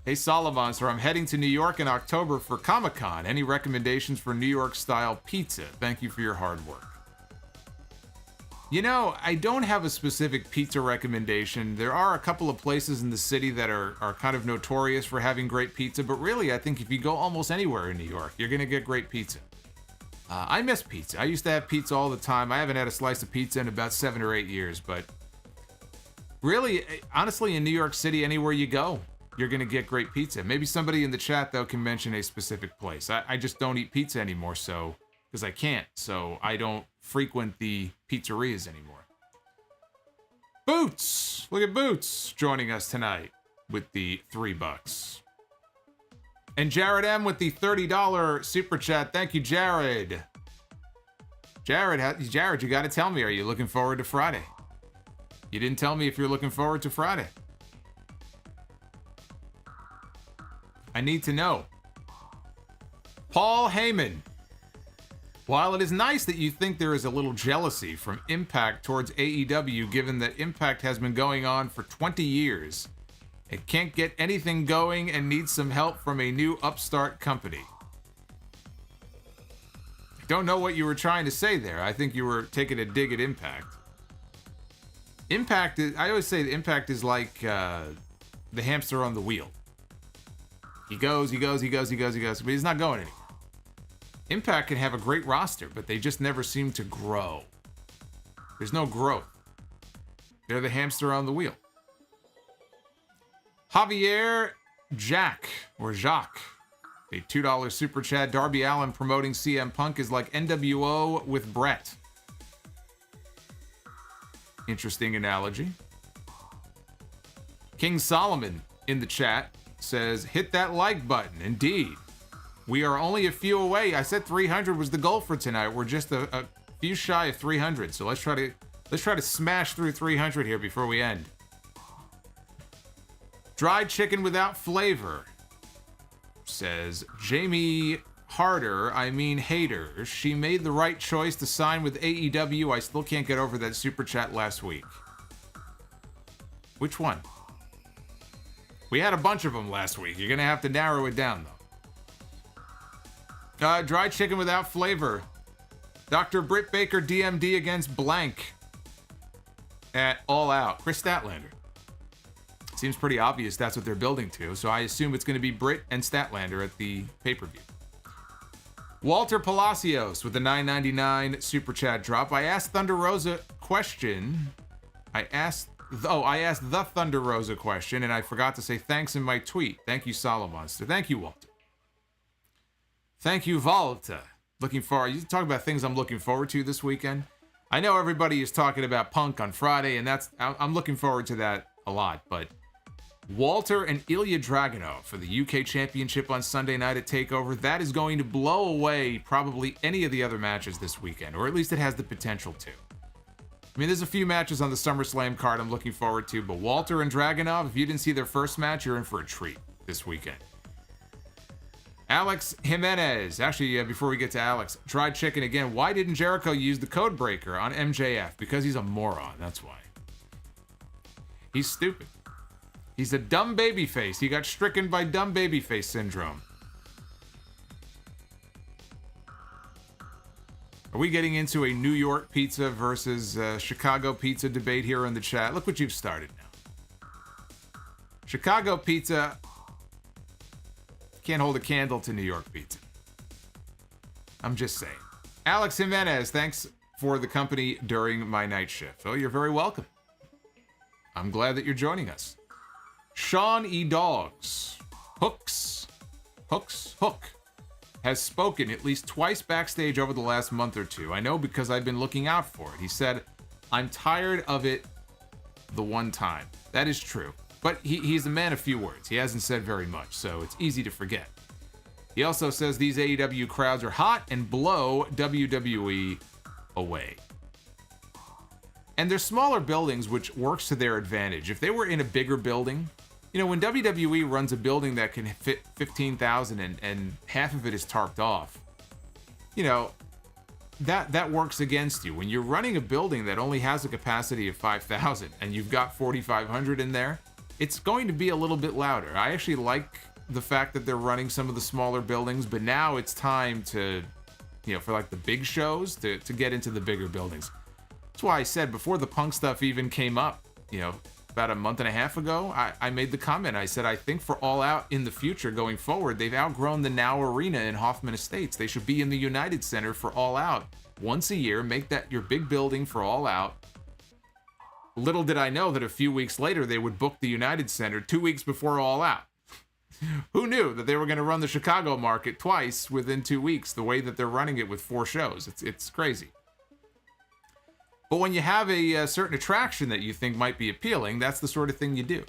Hey, Solomonster, I'm heading to New York in October for Comic-Con. Any recommendations for New York-style pizza? Thank you for your hard work. You know, I don't have a specific pizza recommendation. There are a couple of places in the city that are kind of notorious for having great pizza, but really, I think if you go almost anywhere in New York, you're going to get great pizza. I miss pizza. I used to have pizza all the time. I haven't had a slice of pizza in about 7 or 8 years, but really, honestly, in New York City, anywhere you go, you're going to get great pizza. Maybe somebody in the chat, though, can mention a specific place. I just don't eat pizza anymore, so because I can't, so I don't frequent the pizzerias anymore. Boots! Look at Boots joining us tonight with the $3. And Jared M with the $30 super chat. Thank you, Jared. Jared, you got to tell me, are you looking forward to Friday? You didn't tell me if you're looking forward to Friday. I need to know. Paul Heyman. While it is nice that you think there is a little jealousy from Impact towards AEW, given that Impact has been going on for 20 years, it can't get anything going and needs some help from a new upstart company. I don't know what you were trying to say there. I think you were taking a dig at Impact. I always say that Impact is like the hamster on the wheel. He goes, but he's not going anywhere. Impact can have a great roster, but they just never seem to grow. There's no growth. They're the hamster on the wheel. Javier Jack, or Jacques, a $2 super chat. Darby Allin promoting CM Punk is like NWO with Brett. Interesting analogy. King Solomon in the chat says, hit that like button. Indeed. We are only a few away. I said 300 was the goal for tonight. We're just a few shy of 300. So let's try to smash through 300 here before we end. Dried chicken without flavor, says Jamie Harder, I mean hater. She made the right choice to sign with AEW. I still can't get over that super chat last week. Which one? We had a bunch of them last week. You're going to have to narrow it down, though. Dried chicken without flavor. Dr. Britt Baker DMD against blank at All Out. Chris Statlander. Seems pretty obvious that's what they're building to, so I assume it's going to be Britt and Statlander at the pay-per-view. Walter Palacios with the $9.99 super chat drop. I asked Thunder Rosa question. I asked the Thunder Rosa question, and I forgot to say thanks in my tweet. Thank you, Solomonster. Thank you, Walter. Thank you, Volta. Looking forward. You talk about things I'm looking forward to this weekend. I know everybody is talking about Punk on Friday, and I'm looking forward to that a lot, but Walter and Ilya Dragunov for the UK Championship on Sunday night at TakeOver, that is going to blow away probably any of the other matches this weekend, or at least it has the potential to. I mean, there's a few matches on the SummerSlam card I'm looking forward to, but Walter and Dragunov, if you didn't see their first match, you're in for a treat this weekend. Alex Jimenez. Actually, before we get to Alex, Dried Chicken again. Why didn't Jericho use the code breaker on MJF? Because he's a moron, that's why. He's stupid. He's a dumb babyface. He got stricken by dumb babyface syndrome. Are we getting into a New York pizza versus Chicago pizza debate here in the chat? Look what you've started now. Chicago pizza can't hold a candle to New York pizza. I'm just saying. Alex Jimenez, thanks for the company during my night shift. Oh, you're very welcome. I'm glad that you're joining us. Shawn E. Dogs, Hook, has spoken at least twice backstage over the last month or two. I know because I've been looking out for it. He said, I'm tired of it the one time. That is true. But he's a man of few words. He hasn't said very much, so it's easy to forget. He also says these AEW crowds are hot and blow WWE away. And they're smaller buildings, which works to their advantage. If they were in a bigger building, you know, when WWE runs a building that can fit 15,000 and half of it is tarped off, you know, that works against you. When you're running a building that only has a capacity of 5,000 and you've got 4,500 in there, it's going to be a little bit louder. I actually like the fact that they're running some of the smaller buildings, but now it's time to, you know, for like the big shows to get into the bigger buildings. That's why I said before the Punk stuff even came up, you know, about a month and a half ago, I made the comment. I said, I think for All Out in the future going forward, they've outgrown the Now Arena in Hoffman Estates. They should be in the United Center for All Out once a year. Make that your big building for All Out. Little did I know that a few weeks later, they would book the United Center 2 weeks before All Out. Who knew that they were going to run the Chicago market twice within 2 weeks, the way that they're running it with 4 shows? It's crazy. But when you have a certain attraction that you think might be appealing, that's the sort of thing you do.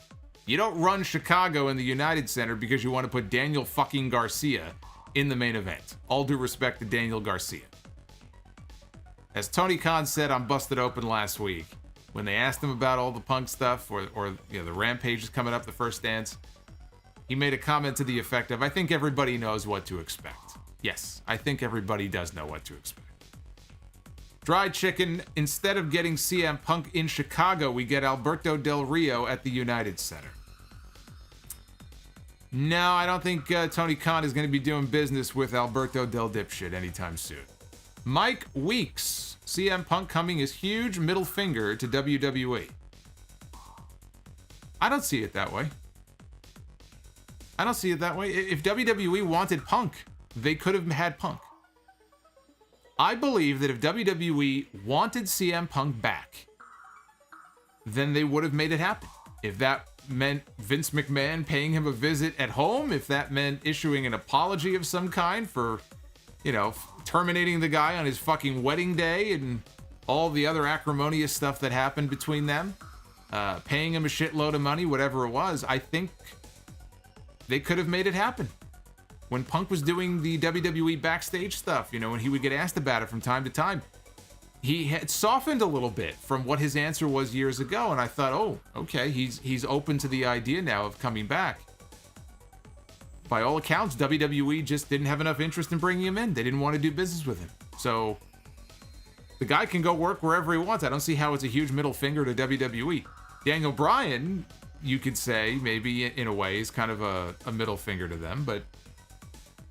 You don't run Chicago in the United Center because you want to put Daniel fucking Garcia in the main event. All due respect to Daniel Garcia. As Tony Khan said on Busted Open last week, when they asked him about all the Punk stuff or you know, the Rampage is coming up, the first dance, he made a comment to the effect of, I think everybody knows what to expect. Yes, I think everybody does know what to expect. Dried Chicken, instead of getting CM Punk in Chicago, we get Alberto Del Rio at the United Center. No, I don't think Tony Khan is going to be doing business with Alberto Del Dipshit anytime soon. Mike Weeks, CM Punk coming is huge middle finger to WWE. I don't see it that way. If WWE wanted Punk, they could have had Punk. I believe that if WWE wanted CM Punk back, then they would have made it happen. If that meant Vince McMahon paying him a visit at home, if that meant issuing an apology of some kind for, terminating the guy on his fucking wedding day and all the other acrimonious stuff that happened between them, paying him a shitload of money, whatever it was, I think they could have made it happen. When Punk was doing the WWE backstage stuff, when he would get asked about it from time to time, he had softened a little bit from what his answer was years ago, and I thought, oh, okay, he's open to the idea now of coming back. By all accounts, WWE just didn't have enough interest in bringing him in. They didn't want to do business with him. So the guy can go work wherever he wants. I don't see how it's a huge middle finger to WWE. Daniel Bryan, you could say, maybe in a way, is kind of a middle finger to them, but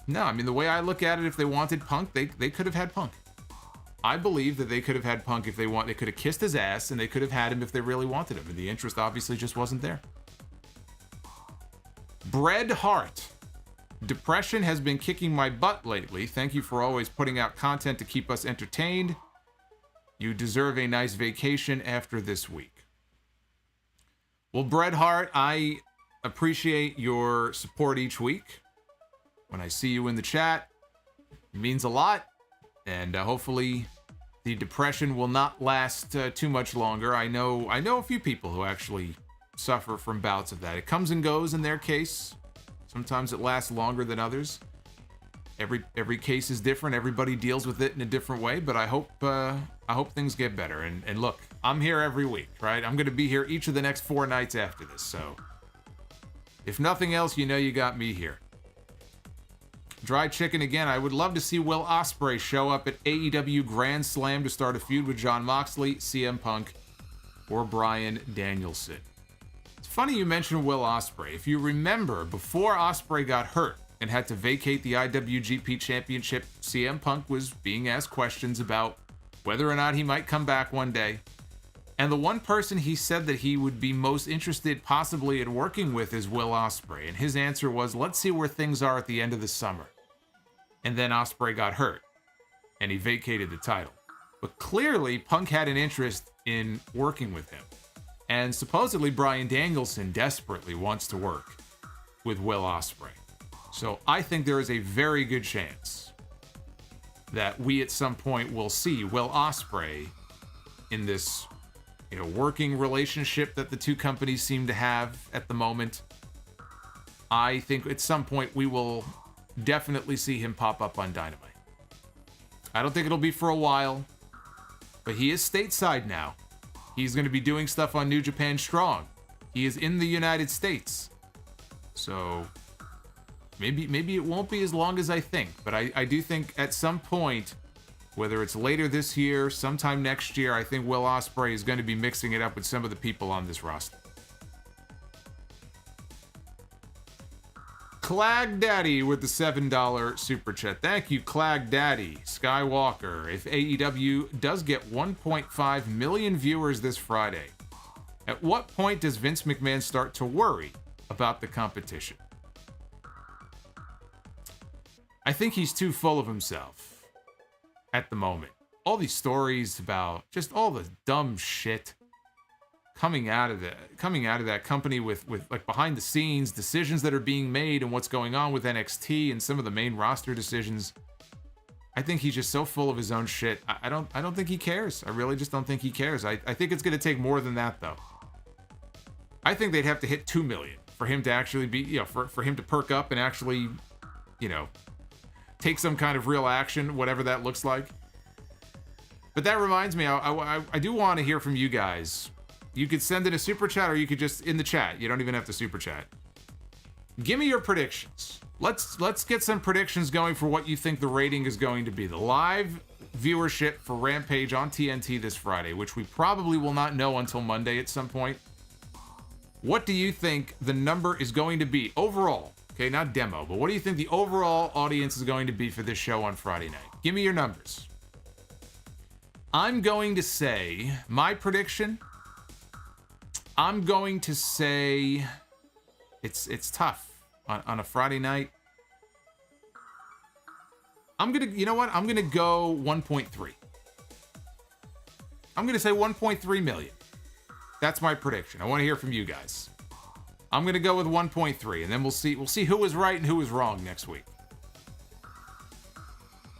no, I mean, the way I look at it, if they wanted Punk, they could have had Punk. I believe that they could have had Punk if they want. They could have kissed his ass, and they could have had him if they really wanted him. And the interest obviously just wasn't there. Bret Hart. Depression has been kicking my butt lately. Thank you for always putting out content to keep us entertained. You deserve a nice vacation after this week. Well, Bret Hart, I appreciate your support each week. When I see you in the chat, it means a lot. And hopefully the depression will not last too much longer. I know a few people who actually suffer from bouts of that. It comes and goes in their case. Sometimes it lasts longer than others. Every case is different. Everybody deals with it in a different way. But I hope things get better. And look, I'm here every week, right? I'm going to be here each of the next 4 nights after this. So if nothing else, you got me here. Dry Chicken again. I would love to see Will Ospreay show up at AEW Grand Slam to start a feud with Jon Moxley, CM Punk, or Bryan Danielson. It's funny you mentioned Will Ospreay. If you remember, before Ospreay got hurt and had to vacate the IWGP Championship, CM Punk was being asked questions about whether or not he might come back one day. And the one person he said that he would be most interested possibly in working with is Will Ospreay. And his answer was, let's see where things are at the end of the summer. And then Ospreay got hurt, and he vacated the title. But clearly, Punk had an interest in working with him. And supposedly, Bryan Danielson desperately wants to work with Will Ospreay. So I think there is a very good chance that we at some point will see Will Ospreay in this, working relationship that the two companies seem to have at the moment. I think at some point we will definitely see him pop up on Dynamite. I don't think it'll be for a while, but he is stateside now. He's going to be doing stuff on New Japan Strong. He is in the United States. So maybe it won't be as long as I think, but I do think at some point, whether it's later this year, sometime next year, I think Will Ospreay is going to be mixing it up with some of the people on this roster. Clag Daddy with the $7 super chat. Thank you, Clag Daddy. Skywalker. If AEW does get 1.5 million viewers this Friday, at what point does Vince McMahon start to worry about the competition? I think he's too full of himself at the moment. All these stories about just all the dumb shit coming out of that company with like behind the scenes decisions that are being made and what's going on with NXT and some of the main roster decisions. I think he's just so full of his own shit. I don't think he cares. I really just don't think he cares. I think it's going to take more than that though. I think they'd have to hit 2 million for him to actually be, for him to perk up and actually, take some kind of real action, whatever that looks like. But that reminds me, I do want to hear from you guys. You could send in a super chat, or you could just in the chat. You don't even have to super chat. Give me your predictions. Let's get some predictions going for what you think the rating is going to be. The live viewership for Rampage on TNT this Friday, which we probably will not know until Monday at some point. What do you think the number is going to be overall? Okay, not demo, but what do you think the overall audience is going to be for this show on Friday night? Give me your numbers. I'm going to say, my prediction, I'm going to say it's tough on a Friday night. I'm going to go 1.3. I'm going to say 1.3 million. That's my prediction. I want to hear from you guys. I'm going to go with 1.3, and then we'll see who was right and who was wrong next week.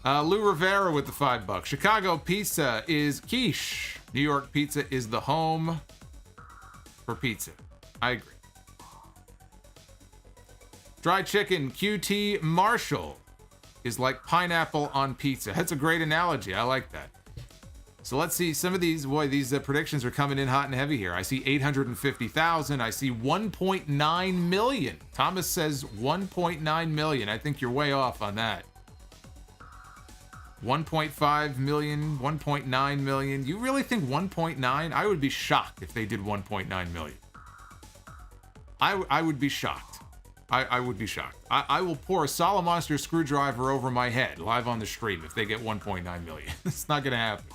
Lou Rivera with the $5. Chicago pizza is quiche. New York pizza is the home for pizza. I agree. Dry chicken QT Marshall is like pineapple on pizza. That's a great analogy. I like that. So let's see. Some of these, these predictions are coming in hot and heavy here. I see 850,000. I see 1.9 million. Thomas says 1.9 million. I think you're way off on that. 1.5 million, 1.9 million. You really think 1.9? I would be shocked if they did 1.9 million. I would be shocked. I would be shocked. I will pour a Solomonster screwdriver over my head live on the stream if they get 1.9 million. It's not going to happen.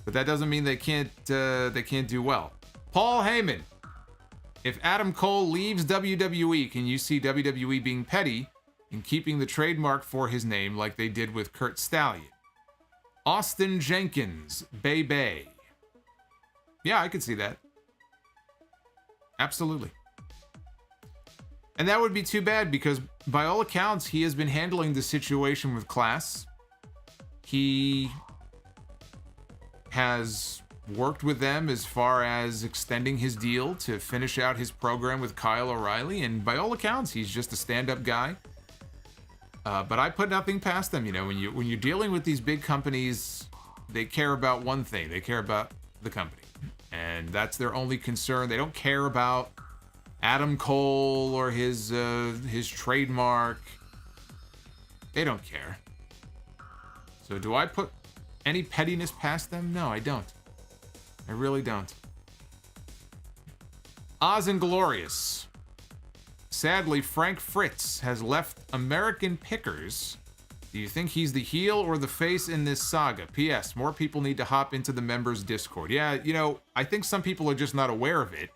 But that doesn't mean they can't do well. Paul Heyman. If Adam Cole leaves WWE, can you see WWE being petty and keeping the trademark for his name like they did with Kurt Stallion? Austin Jenkins, Bay Bay. Yeah, I could see that. Absolutely. And that would be too bad because by all accounts, he has been handling the situation with class. He has worked with them as far as extending his deal to finish out his program with Kyle O'Reilly. And by all accounts, he's just a stand-up guy. But I put nothing past them. You know, when you're dealing with these big companies, they care about one thing. They care about the company. And that's their only concern. They don't care about Adam Cole or his trademark. They don't care. So do I put any pettiness past them? No, I don't. I really don't. Oz and Glorious. Sadly, Frank Fritz has left American Pickers. Do you think he's the heel or the face in this saga? P.S. More people need to hop into the members' Discord. Yeah, you know, I think some people are just not aware of it.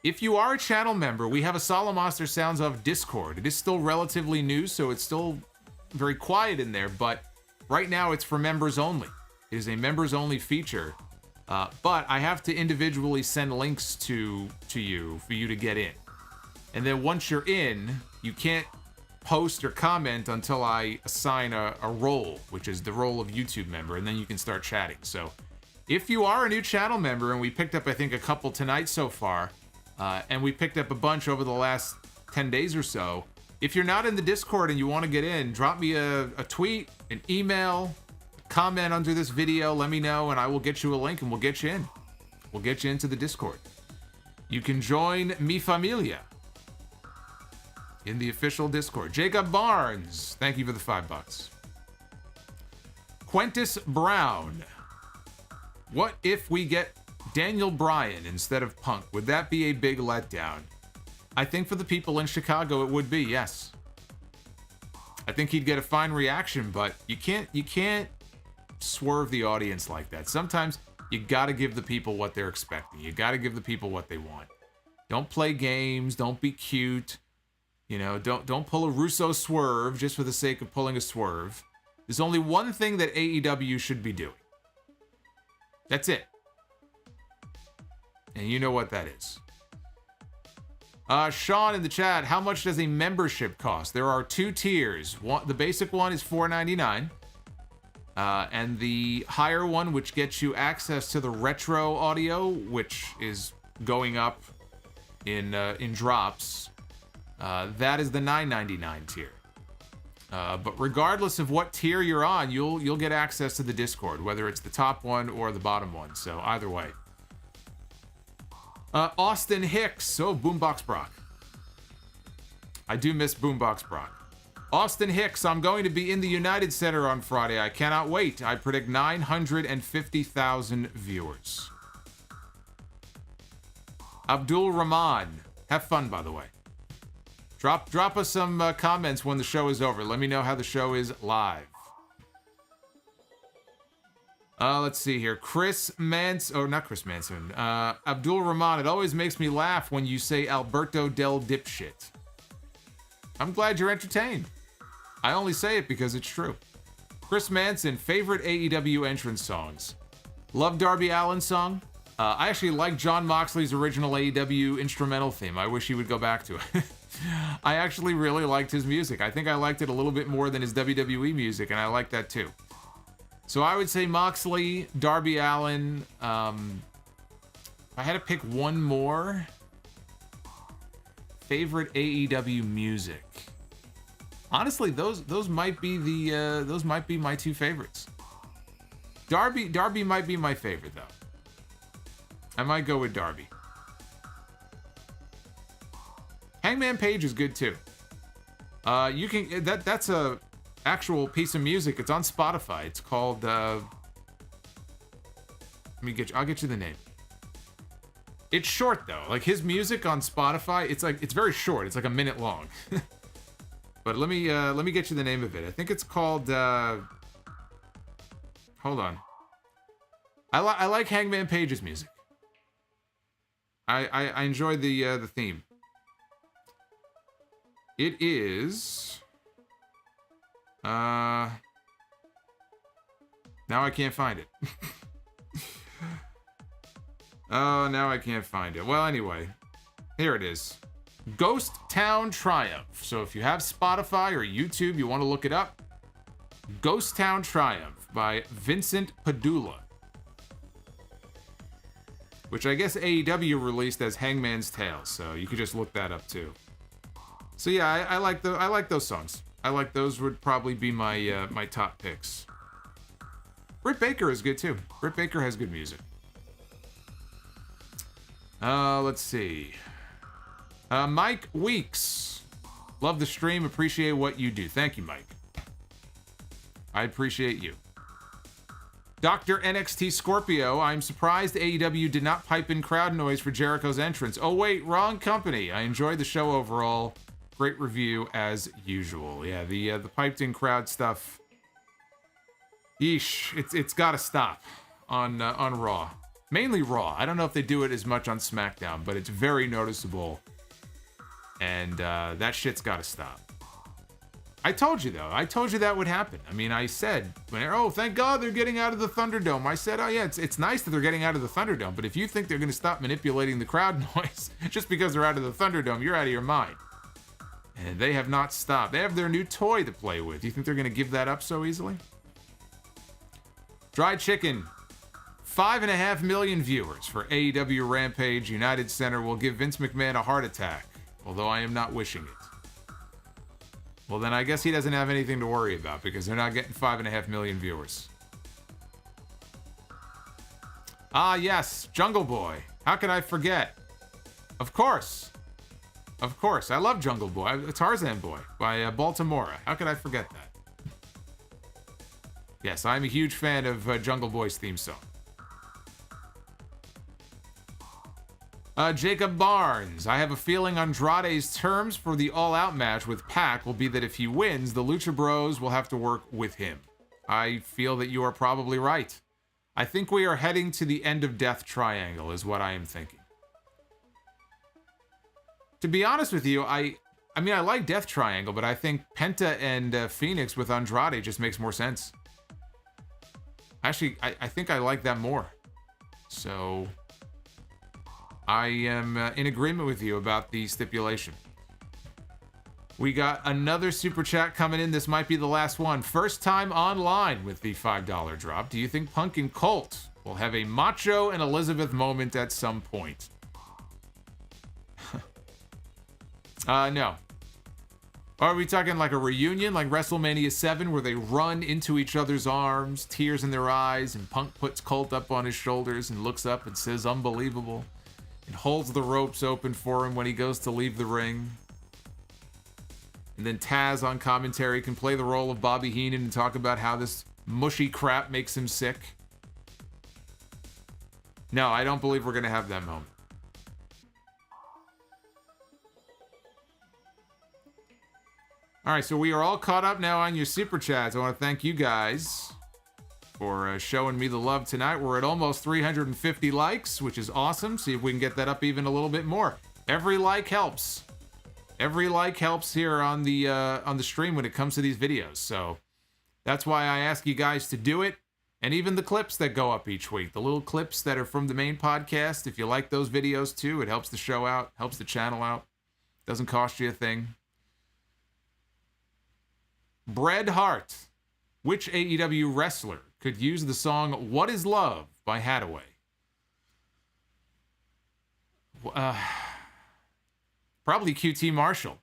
If you are a channel member, we have a Solomonster Sounds Of Discord. It is still relatively new, so it's still very quiet in there, but right now it's for members only. It is a members only feature, but I have to individually send links to you for you to get in. And then once you're in, you can't post or comment until I assign a role, which is the role of YouTube member, and then you can start chatting. So if you are a new channel member, and we picked up, I think, a couple tonight so far, and we picked up a bunch over the last 10 days or so, if you're not in the Discord and you want to get in, drop me a tweet, an email, comment under this video, let me know, and I will get you a link and we'll get you in. We'll get you into the Discord. You can join Mi Familia in the official Discord. Jacob Barnes, thank you for the $5. Quentis Brown. What if we get Daniel Bryan instead of Punk? Would that be a big letdown? I think for the people in Chicago it would be, yes. I think he'd get a fine reaction, but you can't swerve the audience like that. Sometimes you gotta give the people what they're expecting. You gotta give the people what they want. Don't play games, don't be cute. You know, don't pull a Russo swerve just for the sake of pulling a swerve. There's only one thing that AEW should be doing. That's it. And you know what that is. Shawn in the chat, how much does a membership cost? There are two tiers. The basic one is $4.99. And the higher one, which gets you access to the retro audio, which is going up in drops, that is the $9.99 tier. But regardless of what tier you're on, you'll get access to the Discord, whether it's the top one or the bottom one. So either way. Austin Hicks. Oh, Boombox Brock. I do miss Boombox Brock. Austin Hicks, I'm going to be in the United Center on Friday. I cannot wait. I predict 950,000 viewers. Abdul Rahman. Have fun, by the way. Drop us some comments when the show is over. Let me know how the show is live. Let's see here. Not Chris Manson. Abdul Rahman, it always makes me laugh when you say Alberto Del Dipshit. I'm glad you're entertained. I only say it because it's true. Chris Manson, favorite AEW entrance songs. Love Darby Allin's song. I actually like Jon Moxley's original AEW instrumental theme. I wish he would go back to it. I actually really liked his music. I think I liked it a little bit more than his WWE music, and I like that too. So I would say Moxley, Darby Allin. If I had to pick one more, favorite AEW music. Honestly, those might be my two favorites. Darby might be my favorite though. I might go with Darby. Hangman Page is good too. You can that's a actual piece of music. It's on Spotify. It's called I'll get you the name. It's short though. Like his music on Spotify, it's very short. It's like a minute long. But let me get you the name of it. I think it's called hold on. I like Hangman Page's music. I enjoy the theme. It is now I can't find it. Oh, now I can't find it. Well, anyway, here it is. Ghost Town Triumph. So if you have Spotify or YouTube, you want to look it up. Ghost Town Triumph by Vincent Padula, which I guess AEW released as Hangman's Tale, so you could just look that up too. So yeah, I like those songs. I like those. Would probably be my my top picks. Britt Baker is good too. Britt Baker has good music. Let's see. Mike Weeks. Love the stream. Appreciate what you do. Thank you, Mike. I appreciate you. Dr. NXT Scorpio, I'm surprised AEW did not pipe in crowd noise for Jericho's entrance. Oh wait, wrong company. I enjoyed the show overall. Great review as usual. Yeah, the piped in crowd stuff. Yeesh, it's got to stop on Raw. Mainly Raw. I don't know if they do it as much on SmackDown, but it's very noticeable. And that shit's got to stop. I told you, though. I told you that would happen. I mean, I said, oh, thank God they're getting out of the Thunderdome. I said, oh, yeah, it's nice that they're getting out of the Thunderdome, but if you think they're going to stop manipulating the crowd noise just because they're out of the Thunderdome, you're out of your mind. And they have not stopped. They have their new toy to play with. You think they're going to give that up so easily? Dried Chicken. 5.5 million viewers for AEW Rampage. United Center will give Vince McMahon a heart attack, although I am not wishing it. Well, then I guess he doesn't have anything to worry about because they're not getting 5.5 million viewers. Ah, yes, Jungle Boy. How could I forget? Of course. Of course. I love Jungle Boy. Tarzan Boy by Baltimora. How could I forget that? Yes, I'm a huge fan of Jungle Boy's theme song. Jacob Barnes. I have a feeling Andrade's terms for the all-out match with Pac will be that if he wins, the Lucha Bros will have to work with him. I feel that you are probably right. I think we are heading to the end of Death Triangle is what I am thinking. To be honest with you, I mean, I like Death Triangle, but I think Penta and Phoenix with Andrade just makes more sense. Actually, I think I like that more. So I am in agreement with you about the stipulation. We got another super chat coming in. This might be the last one. First time online with the $5 drop. Do you think Punk and Colt will have a Macho and Elizabeth moment at some point? No. Are we talking like a reunion, like WrestleMania 7, where they run into each other's arms, tears in their eyes, and Punk puts Colt up on his shoulders and looks up and says, unbelievable, and holds the ropes open for him when he goes to leave the ring? And then Taz on commentary can play the role of Bobby Heenan and talk about how this mushy crap makes him sick. No, I don't believe we're going to have that moment. All right, so we are all caught up now on your super chats. I want to thank you guys for showing me the love tonight. We're at almost 350 likes, which is awesome. See if we can get that up even a little bit more. Every like helps. Every like helps here on the stream when it comes to these videos. So that's why I ask you guys to do it. And even the clips that go up each week, the little clips that are from the main podcast, if you like those videos too, it helps the show out, helps the channel out. Doesn't cost you a thing. Bret Hart. Which AEW wrestler could use the song What Is Love by Hathaway? Probably QT Marshall.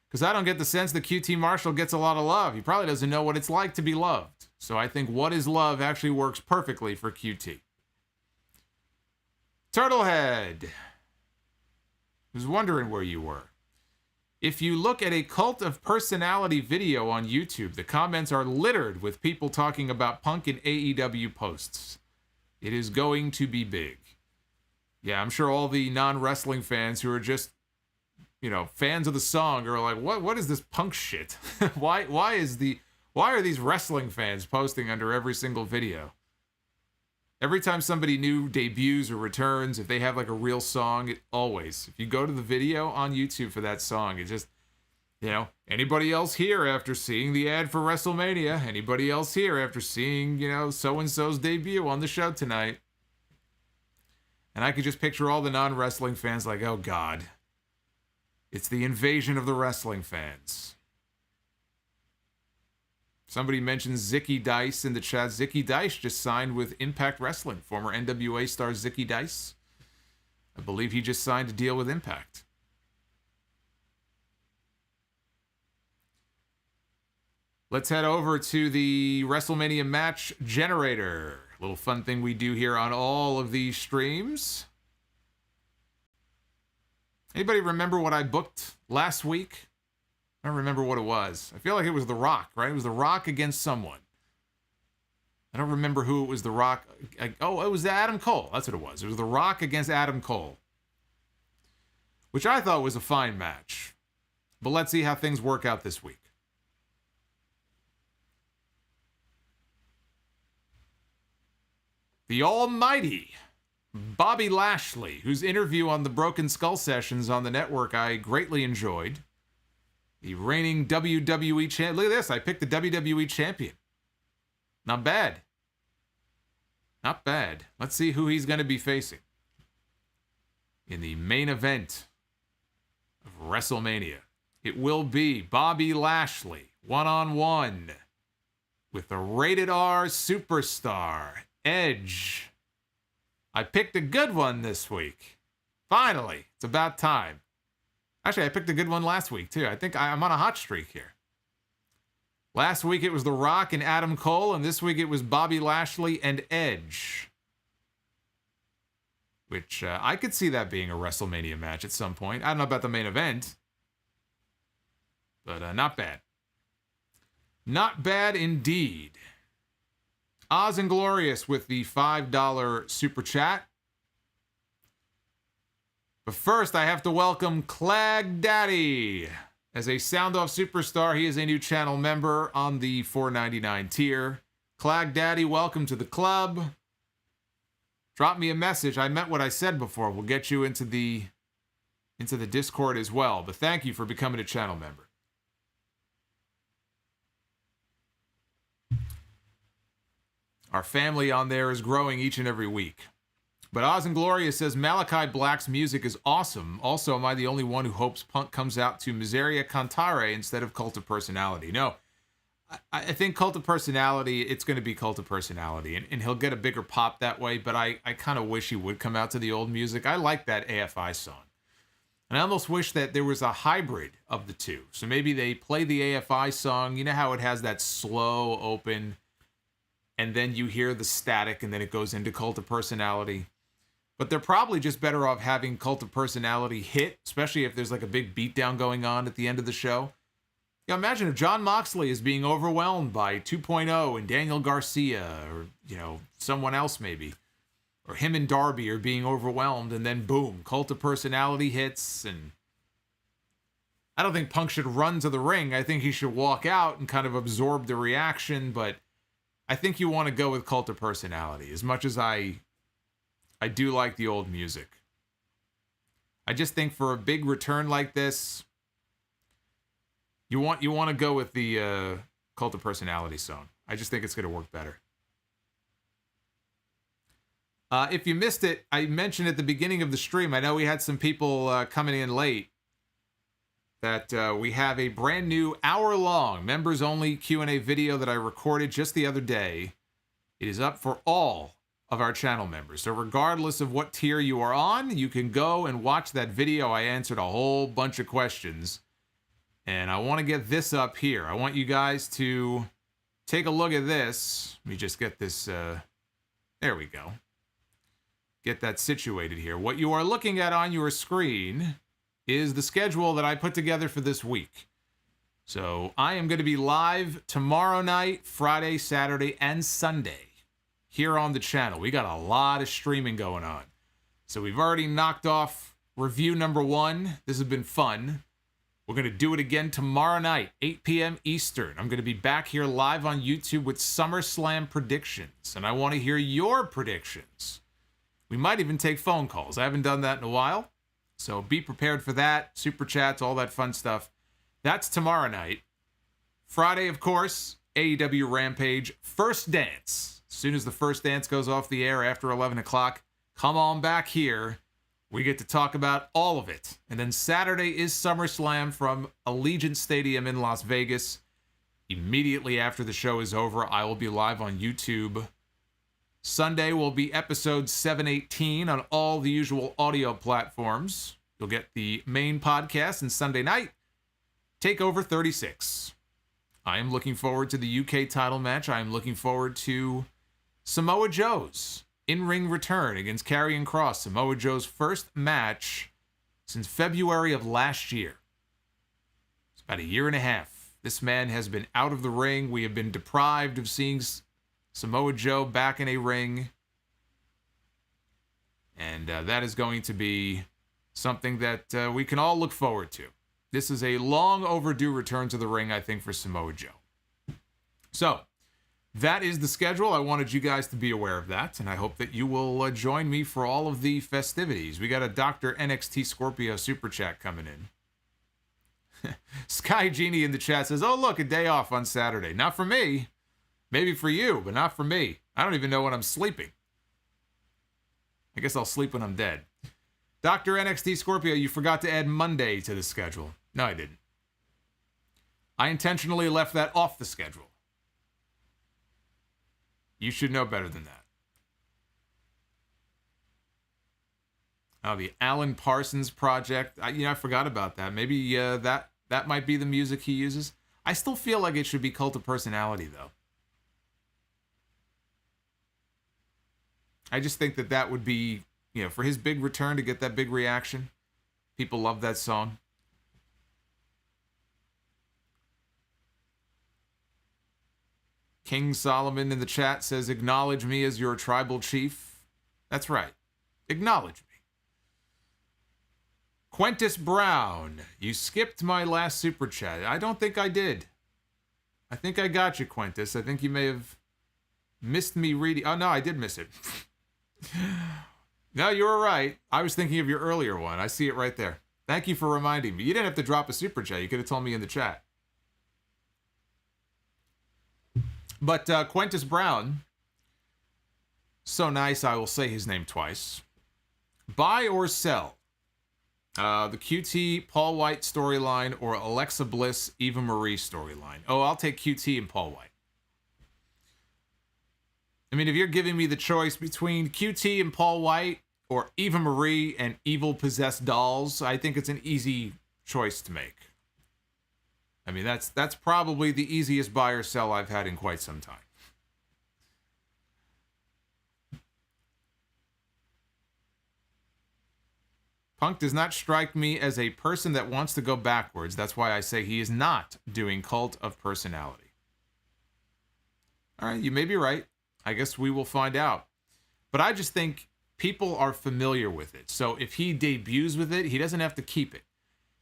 Because I don't get the sense that QT Marshall gets a lot of love. He probably doesn't know what it's like to be loved. So I think What Is Love actually works perfectly for QT. Turtlehead. Was wondering where you were. If you look at a Cult of Personality video on YouTube, the comments are littered with people talking about Punk and AEW posts. It is going to be big. Yeah, I'm sure all the non-wrestling fans who are just, fans of the song are like, what is this Punk shit? Why are these wrestling fans posting under every single video? Every time somebody new debuts or returns, if they have like a real song, if you go to the video on YouTube for that song, it just, anybody else here after seeing the ad for WrestleMania? Anybody else here after seeing, so-and-so's debut on the show tonight? And I could just picture all the non-wrestling fans like, oh God, it's the invasion of the wrestling fans. Somebody mentioned Zicky Dice in the chat. Zicky Dice just signed with Impact Wrestling. Former NWA star Zicky Dice. I believe he just signed a deal with Impact. Let's head over to the WrestleMania match generator. A little fun thing we do here on all of these streams. Anybody remember what I booked last week? I don't remember what it was. I feel like it was The Rock, right? It was The Rock against someone. I don't remember who it was. The Rock. It was Adam Cole. That's what it was. It was The Rock against Adam Cole, which I thought was a fine match. But let's see how things work out this week. The almighty Bobby Lashley, whose interview on the Broken Skull Sessions on the network I greatly enjoyed. The reigning WWE champion. Look at this. I picked the WWE champion. Not bad. Not bad. Let's see who he's going to be facing in the main event of WrestleMania. It will be Bobby Lashley, one-on-one, with the rated R superstar, Edge. I picked a good one this week. Finally. It's about time. Actually, I picked a good one last week, too. I think I'm on a hot streak here. Last week it was The Rock and Adam Cole, and this week it was Bobby Lashley and Edge. Which I could see that being a WrestleMania match at some point. I don't know about the main event. But not bad. Not bad indeed. Oz and Glorious with the $5 super chat. But first, I have to welcome Clag Daddy. As a Sound Off superstar, he is a new channel member on the $4.99 tier. Clag Daddy, welcome to the club. Drop me a message. I meant what I said before. We'll get you into the Discord as well. But thank you for becoming a channel member. Our family on there is growing each and every week. But Oz and Gloria says, Malachi Black's music is awesome. Also, am I the only one who hopes Punk comes out to Miseria Cantare instead of Cult of Personality? No. I think Cult of Personality, it's going to be Cult of Personality. And he'll get a bigger pop that way, but I kind of wish he would come out to the old music. I like that AFI song. And I almost wish that there was a hybrid of the two. So maybe they play the AFI song. You know how it has that slow open, and then you hear the static, and then it goes into Cult of Personality. But they're probably just better off having Cult of Personality hit, especially if there's like a big beatdown going on at the end of the show. You know, imagine if Jon Moxley is being overwhelmed by 2.0 and Daniel Garcia, or, someone else maybe. Or him and Darby are being overwhelmed, and then boom, Cult of Personality hits, and I don't think Punk should run to the ring. I think he should walk out and kind of absorb the reaction, but I think you want to go with Cult of Personality, as much as I do like the old music. I just think for a big return like this, you want to go with the Cult of Personality song. I just think it's going to work better. If you missed it, I mentioned at the beginning of the stream, I know we had some people coming in late, that we have a brand new hour-long members-only Q&A video that I recorded just the other day. It is up for all of our channel members. So regardless of what tier you are on, you can go and watch that video. I answered a whole bunch of questions. And I want to get this up here. I want you guys to take a look at this. Let me just get this... there we go. Get that situated here. What you are looking at on your screen is the schedule that I put together for this week. So I am going to be live tomorrow night, Friday, Saturday, and Sunday here on the channel. We got a lot of streaming going on. So we've already knocked off review number 1. This has been fun. We're going to do it again tomorrow night, 8 p.m. Eastern. I'm going to be back here live on YouTube with SummerSlam predictions, and I want to hear your predictions. We might even take phone calls. I haven't done that in a while, so be prepared for that. Super chats, all that fun stuff. That's tomorrow night. Friday, of course, AEW Rampage, First Dance. As soon as the First Dance goes off the air after 11 o'clock, come on back here. We get to talk about all of it. And then Saturday is SummerSlam from Allegiant Stadium in Las Vegas. Immediately after the show is over, I will be live on YouTube. Sunday will be episode 718 on all the usual audio platforms. You'll get the main podcast, and Sunday night, TakeOver 36. I am looking forward to the UK title match. I am looking forward to Samoa Joe's in-ring return against Karrion Kross. Samoa Joe's first match since February of last year. It's about a year and a half. This man has been out of the ring. We have been deprived of seeing Samoa Joe back in a ring. And that is going to be something that we can all look forward to. This is a long overdue return to the ring, I think, for Samoa Joe. So, that is the schedule. I wanted you guys to be aware of that, and I hope that you will join me for all of the festivities. We got a Dr. NXT Scorpio super chat coming in. Sky Genie in the chat says, oh, look, a day off on Saturday. Not for me. Maybe for you, but not for me. I don't even know when I'm sleeping. I guess I'll sleep when I'm dead. Dr. NXT Scorpio, you forgot to add Monday to the schedule. No, I didn't. I intentionally left that off the schedule. You should know better than that. Oh, the Alan Parsons project. I forgot about that. Maybe that might be the music he uses. I still feel like it should be Cult of Personality, though. I just think that would be, for his big return to get that big reaction. People love that song. King Solomon in the chat says, acknowledge me as your tribal chief. That's right. Acknowledge me. Quentus Brown, you skipped my last super chat. I don't think I did. I think I got you, Quentus. I think you may have missed me reading. Oh, no, I did miss it. No, you were right. I was thinking of your earlier one. I see it right there. Thank you for reminding me. You didn't have to drop a super chat. You could have told me in the chat. But Quentus Brown, so nice I will say his name twice. Buy or sell the QT Paul Wight storyline or Alexa Bliss Eva Marie storyline? Oh, I'll take QT and Paul Wight. I mean, if you're giving me the choice between QT and Paul Wight or Eva Marie and Evil Possessed Dolls, I think it's an easy choice to make. I mean, that's probably the easiest buy or sell I've had in quite some time. Punk does not strike me as a person that wants to go backwards. That's why I say he is not doing Cult of Personality. All right, you may be right. I guess we will find out. But I just think people are familiar with it. So if he debuts with it, he doesn't have to keep it.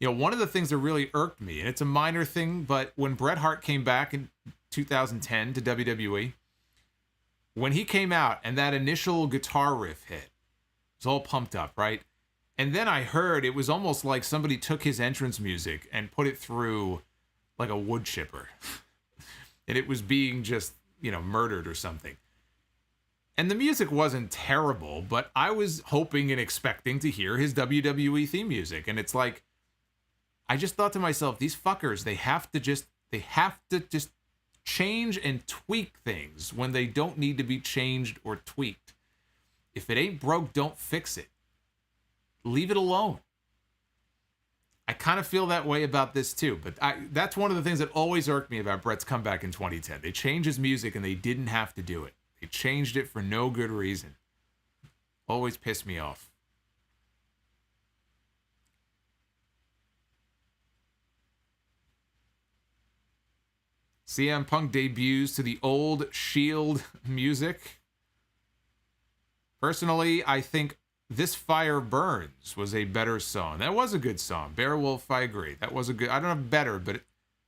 One of the things that really irked me, and it's a minor thing, but when Bret Hart came back in 2010 to WWE, when he came out and that initial guitar riff hit, it was all pumped up, right? And then I heard it was almost like somebody took his entrance music and put it through like a wood chipper. And it was being just, murdered or something. And the music wasn't terrible, but I was hoping and expecting to hear his WWE theme music. And it's like, I just thought to myself, these fuckers, they have to just change and tweak things when they don't need to be changed or tweaked. If it ain't broke, don't fix it. Leave it alone. I kind of feel that way about this too, but that's one of the things that always irked me about Brett's comeback in 2010. They changed his music and they didn't have to do it. They changed it for no good reason. Always pissed me off. CM Punk debuts to the old Shield music. Personally, I think This Fire Burns was a better song. That was a good song. Beowulf, I agree. That was a good... I don't know better, but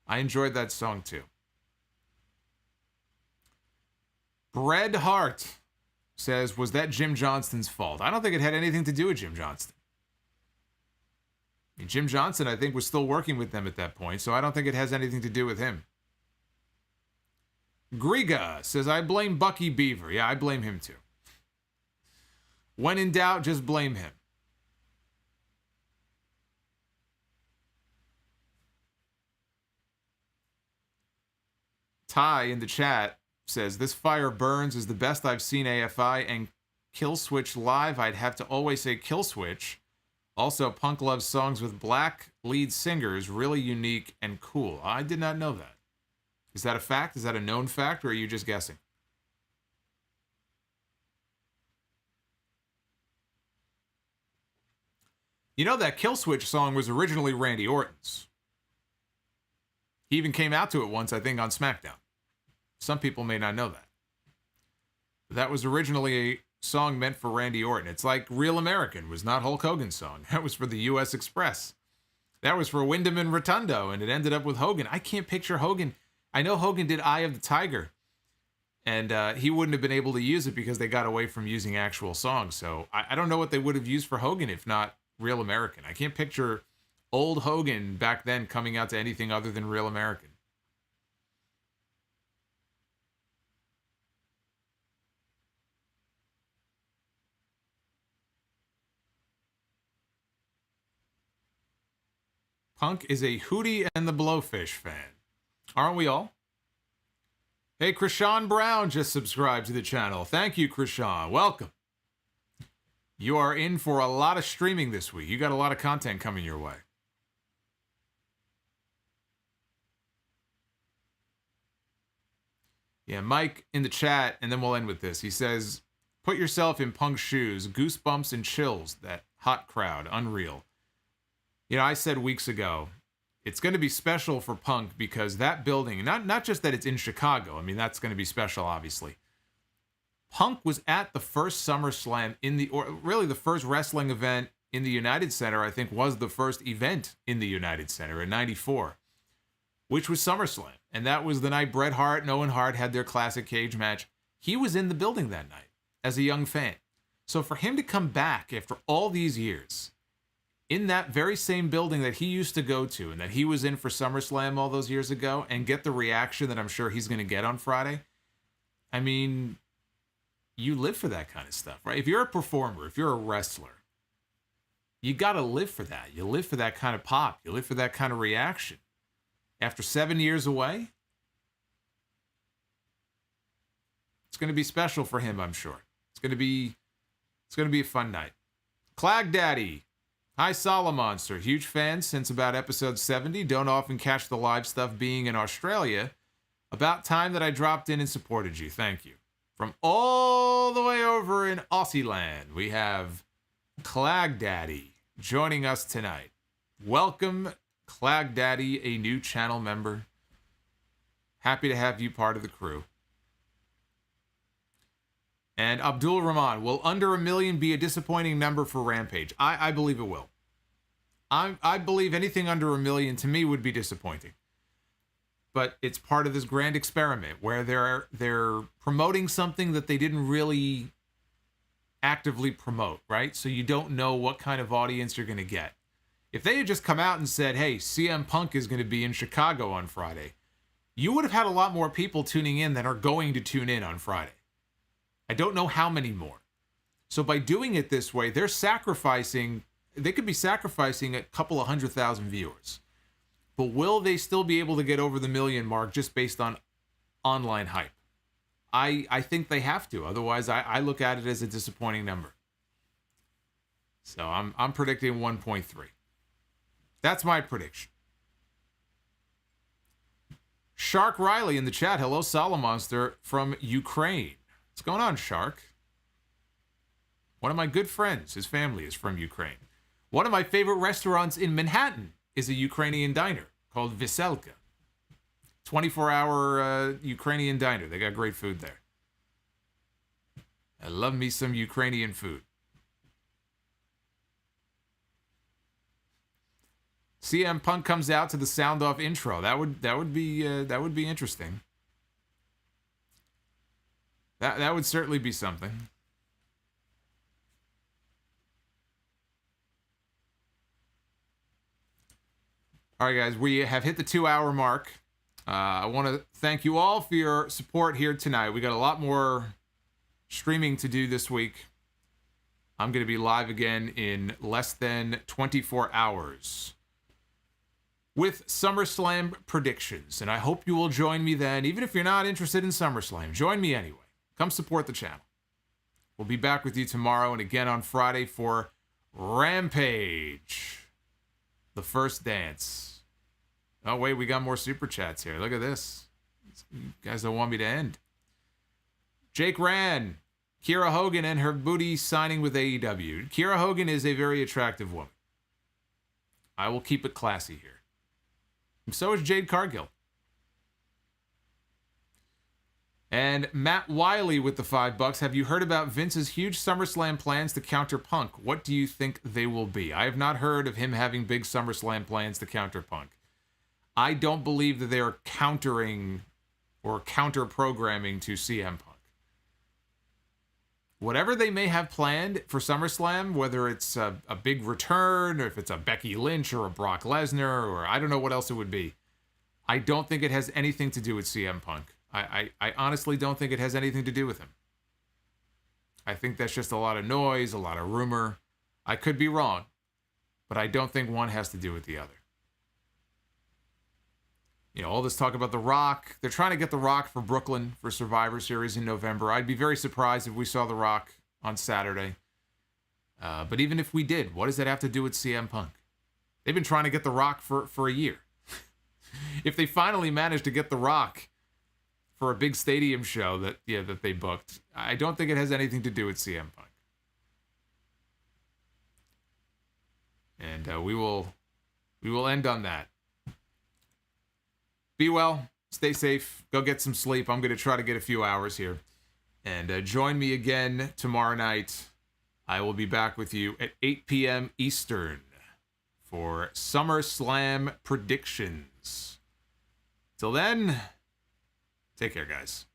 I enjoyed that song too. Bret Hart says, was that Jim Johnston's fault? I don't think it had anything to do with Jim Johnston. I mean, Jim Johnston, I think, was still working with them at that point, so I don't think it has anything to do with him. Griga says, I blame Bucky Beaver. Yeah, I blame him too. When in doubt, just blame him. Ty in the chat says, This Fire Burns is the best I've seen AFI, and Killswitch Live, I'd have to always say Killswitch. Also, Punk loves songs with black lead singers, really unique and cool. I did not know that. Is that a fact? Is that a known fact, or are you just guessing? You know that Killswitch song was originally Randy Orton's. He even came out to it once, I think, on SmackDown. Some people may not know that. But that was originally a song meant for Randy Orton. It's like Real American was not Hulk Hogan's song. That was for the U.S. Express. That was for Wyndham and Rotundo, and it ended up with Hogan. I can't picture Hogan. I know Hogan did Eye of the Tiger, and he wouldn't have been able to use it because they got away from using actual songs. So I don't know what they would have used for Hogan if not Real American. I can't picture old Hogan back then coming out to anything other than Real American. Punk is a Hootie and the Blowfish fan. Aren't we all? Hey, Krishan Brown just subscribed to the channel. Thank you, Krishan. Welcome. You are in for a lot of streaming this week. You got a lot of content coming your way. Yeah, Mike in the chat, and then we'll end with this. He says, put yourself in Punk's shoes. Goosebumps and chills. That hot crowd. Unreal. You know, I said weeks ago, it's going to be special for Punk because that building, not just that it's in Chicago. I mean, that's going to be special, obviously. Punk was at the first SummerSlam or really the first wrestling event in the United Center, I think was the first event in the United Center in '94, which was SummerSlam. And that was the night Bret Hart and Owen Hart had their classic cage match. He was in the building that night as a young fan. So for him to come back after all these years in that very same building that he used to go to and that he was in for SummerSlam all those years ago and get the reaction that I'm sure he's going to get on Friday, I mean, you live for that kind of stuff, right? If you're a performer, if you're a wrestler, you got to live for that. You live for that kind of pop. You live for that kind of reaction. After 7 years away, it's going to be special for him, I'm sure. It's going to be a fun night. Clag Daddy. Hi, Solomonster. Huge fan since about episode 70. Don't often catch the live stuff being in Australia. About time that I dropped in and supported you. Thank you. From all the way over in Aussie land, we have Clag Daddy joining us tonight. Welcome, Clag Daddy, a new channel member. Happy to have you part of the crew. And Abdul Rahman, will under 1 million be a disappointing number for Rampage? I believe it will. I believe anything under 1 million to me would be disappointing. But it's part of this grand experiment where they're promoting something that they didn't really actively promote, right? So you don't know what kind of audience you're going to get. If they had just come out and said, hey, CM Punk is going to be in Chicago on Friday, you would have had a lot more people tuning in than are going to tune in on Friday. I don't know how many more. So by doing it this way, they could be sacrificing a couple of 100,000 viewers. But will they still be able to get over the million mark just based on online hype? I think they have to. Otherwise, I look at it as a disappointing number. So I'm predicting 1.3. That's my prediction. Shark Riley in the chat. Hello, Solomonster from Ukraine. What's going on, Shark? One of my good friends, his family is from Ukraine. One of my favorite restaurants in Manhattan is a Ukrainian diner called Veselka. 24-hour Ukrainian diner. They got great food there. I love me some Ukrainian food. CM Punk comes out to the sound off intro. That would be interesting. That would certainly be something. All right, guys, we have hit the 2-hour mark. I want to thank you all for your support here tonight. We got a lot more streaming to do this week. I'm going to be live again in less than 24 hours with SummerSlam predictions. And I hope you will join me then. Even if you're not interested in SummerSlam, join me anyway. Come support the channel. We'll be back with you tomorrow and again on Friday for Rampage, the first dance. Oh, wait, we got more super chats here. Look at this. You guys don't want me to end. Jake Rand, Kiera Hogan and her booty signing with AEW. Kiera Hogan is a very attractive woman. I will keep it classy here. And so is Jade Cargill. And Matt Wiley with the $5. Have you heard about Vince's huge SummerSlam plans to counter Punk? What do you think they will be? I have not heard of him having big SummerSlam plans to counter Punk. I don't believe that they are countering or counter-programming to CM Punk. Whatever they may have planned for SummerSlam, whether it's a big return, or if it's a Becky Lynch or a Brock Lesnar, or I don't know what else it would be, I don't think it has anything to do with CM Punk. I honestly don't think it has anything to do with him. I think that's just a lot of noise, a lot of rumor. I could be wrong, but I don't think one has to do with the other. You know, all this talk about The Rock. They're trying to get The Rock for Brooklyn for Survivor Series in November. I'd be very surprised if we saw The Rock on Saturday. But even if we did, what does that have to do with CM Punk? They've been trying to get The Rock for a year. If they finally manage to get The Rock for a big stadium show that they booked, I don't think it has anything to do with CM Punk. And we will end on that. Be well, stay safe, go get some sleep. I'm going to try to get a few hours here. And join me again tomorrow night. I will be back with you at 8 p.m. Eastern for SummerSlam predictions. Till then, take care, guys.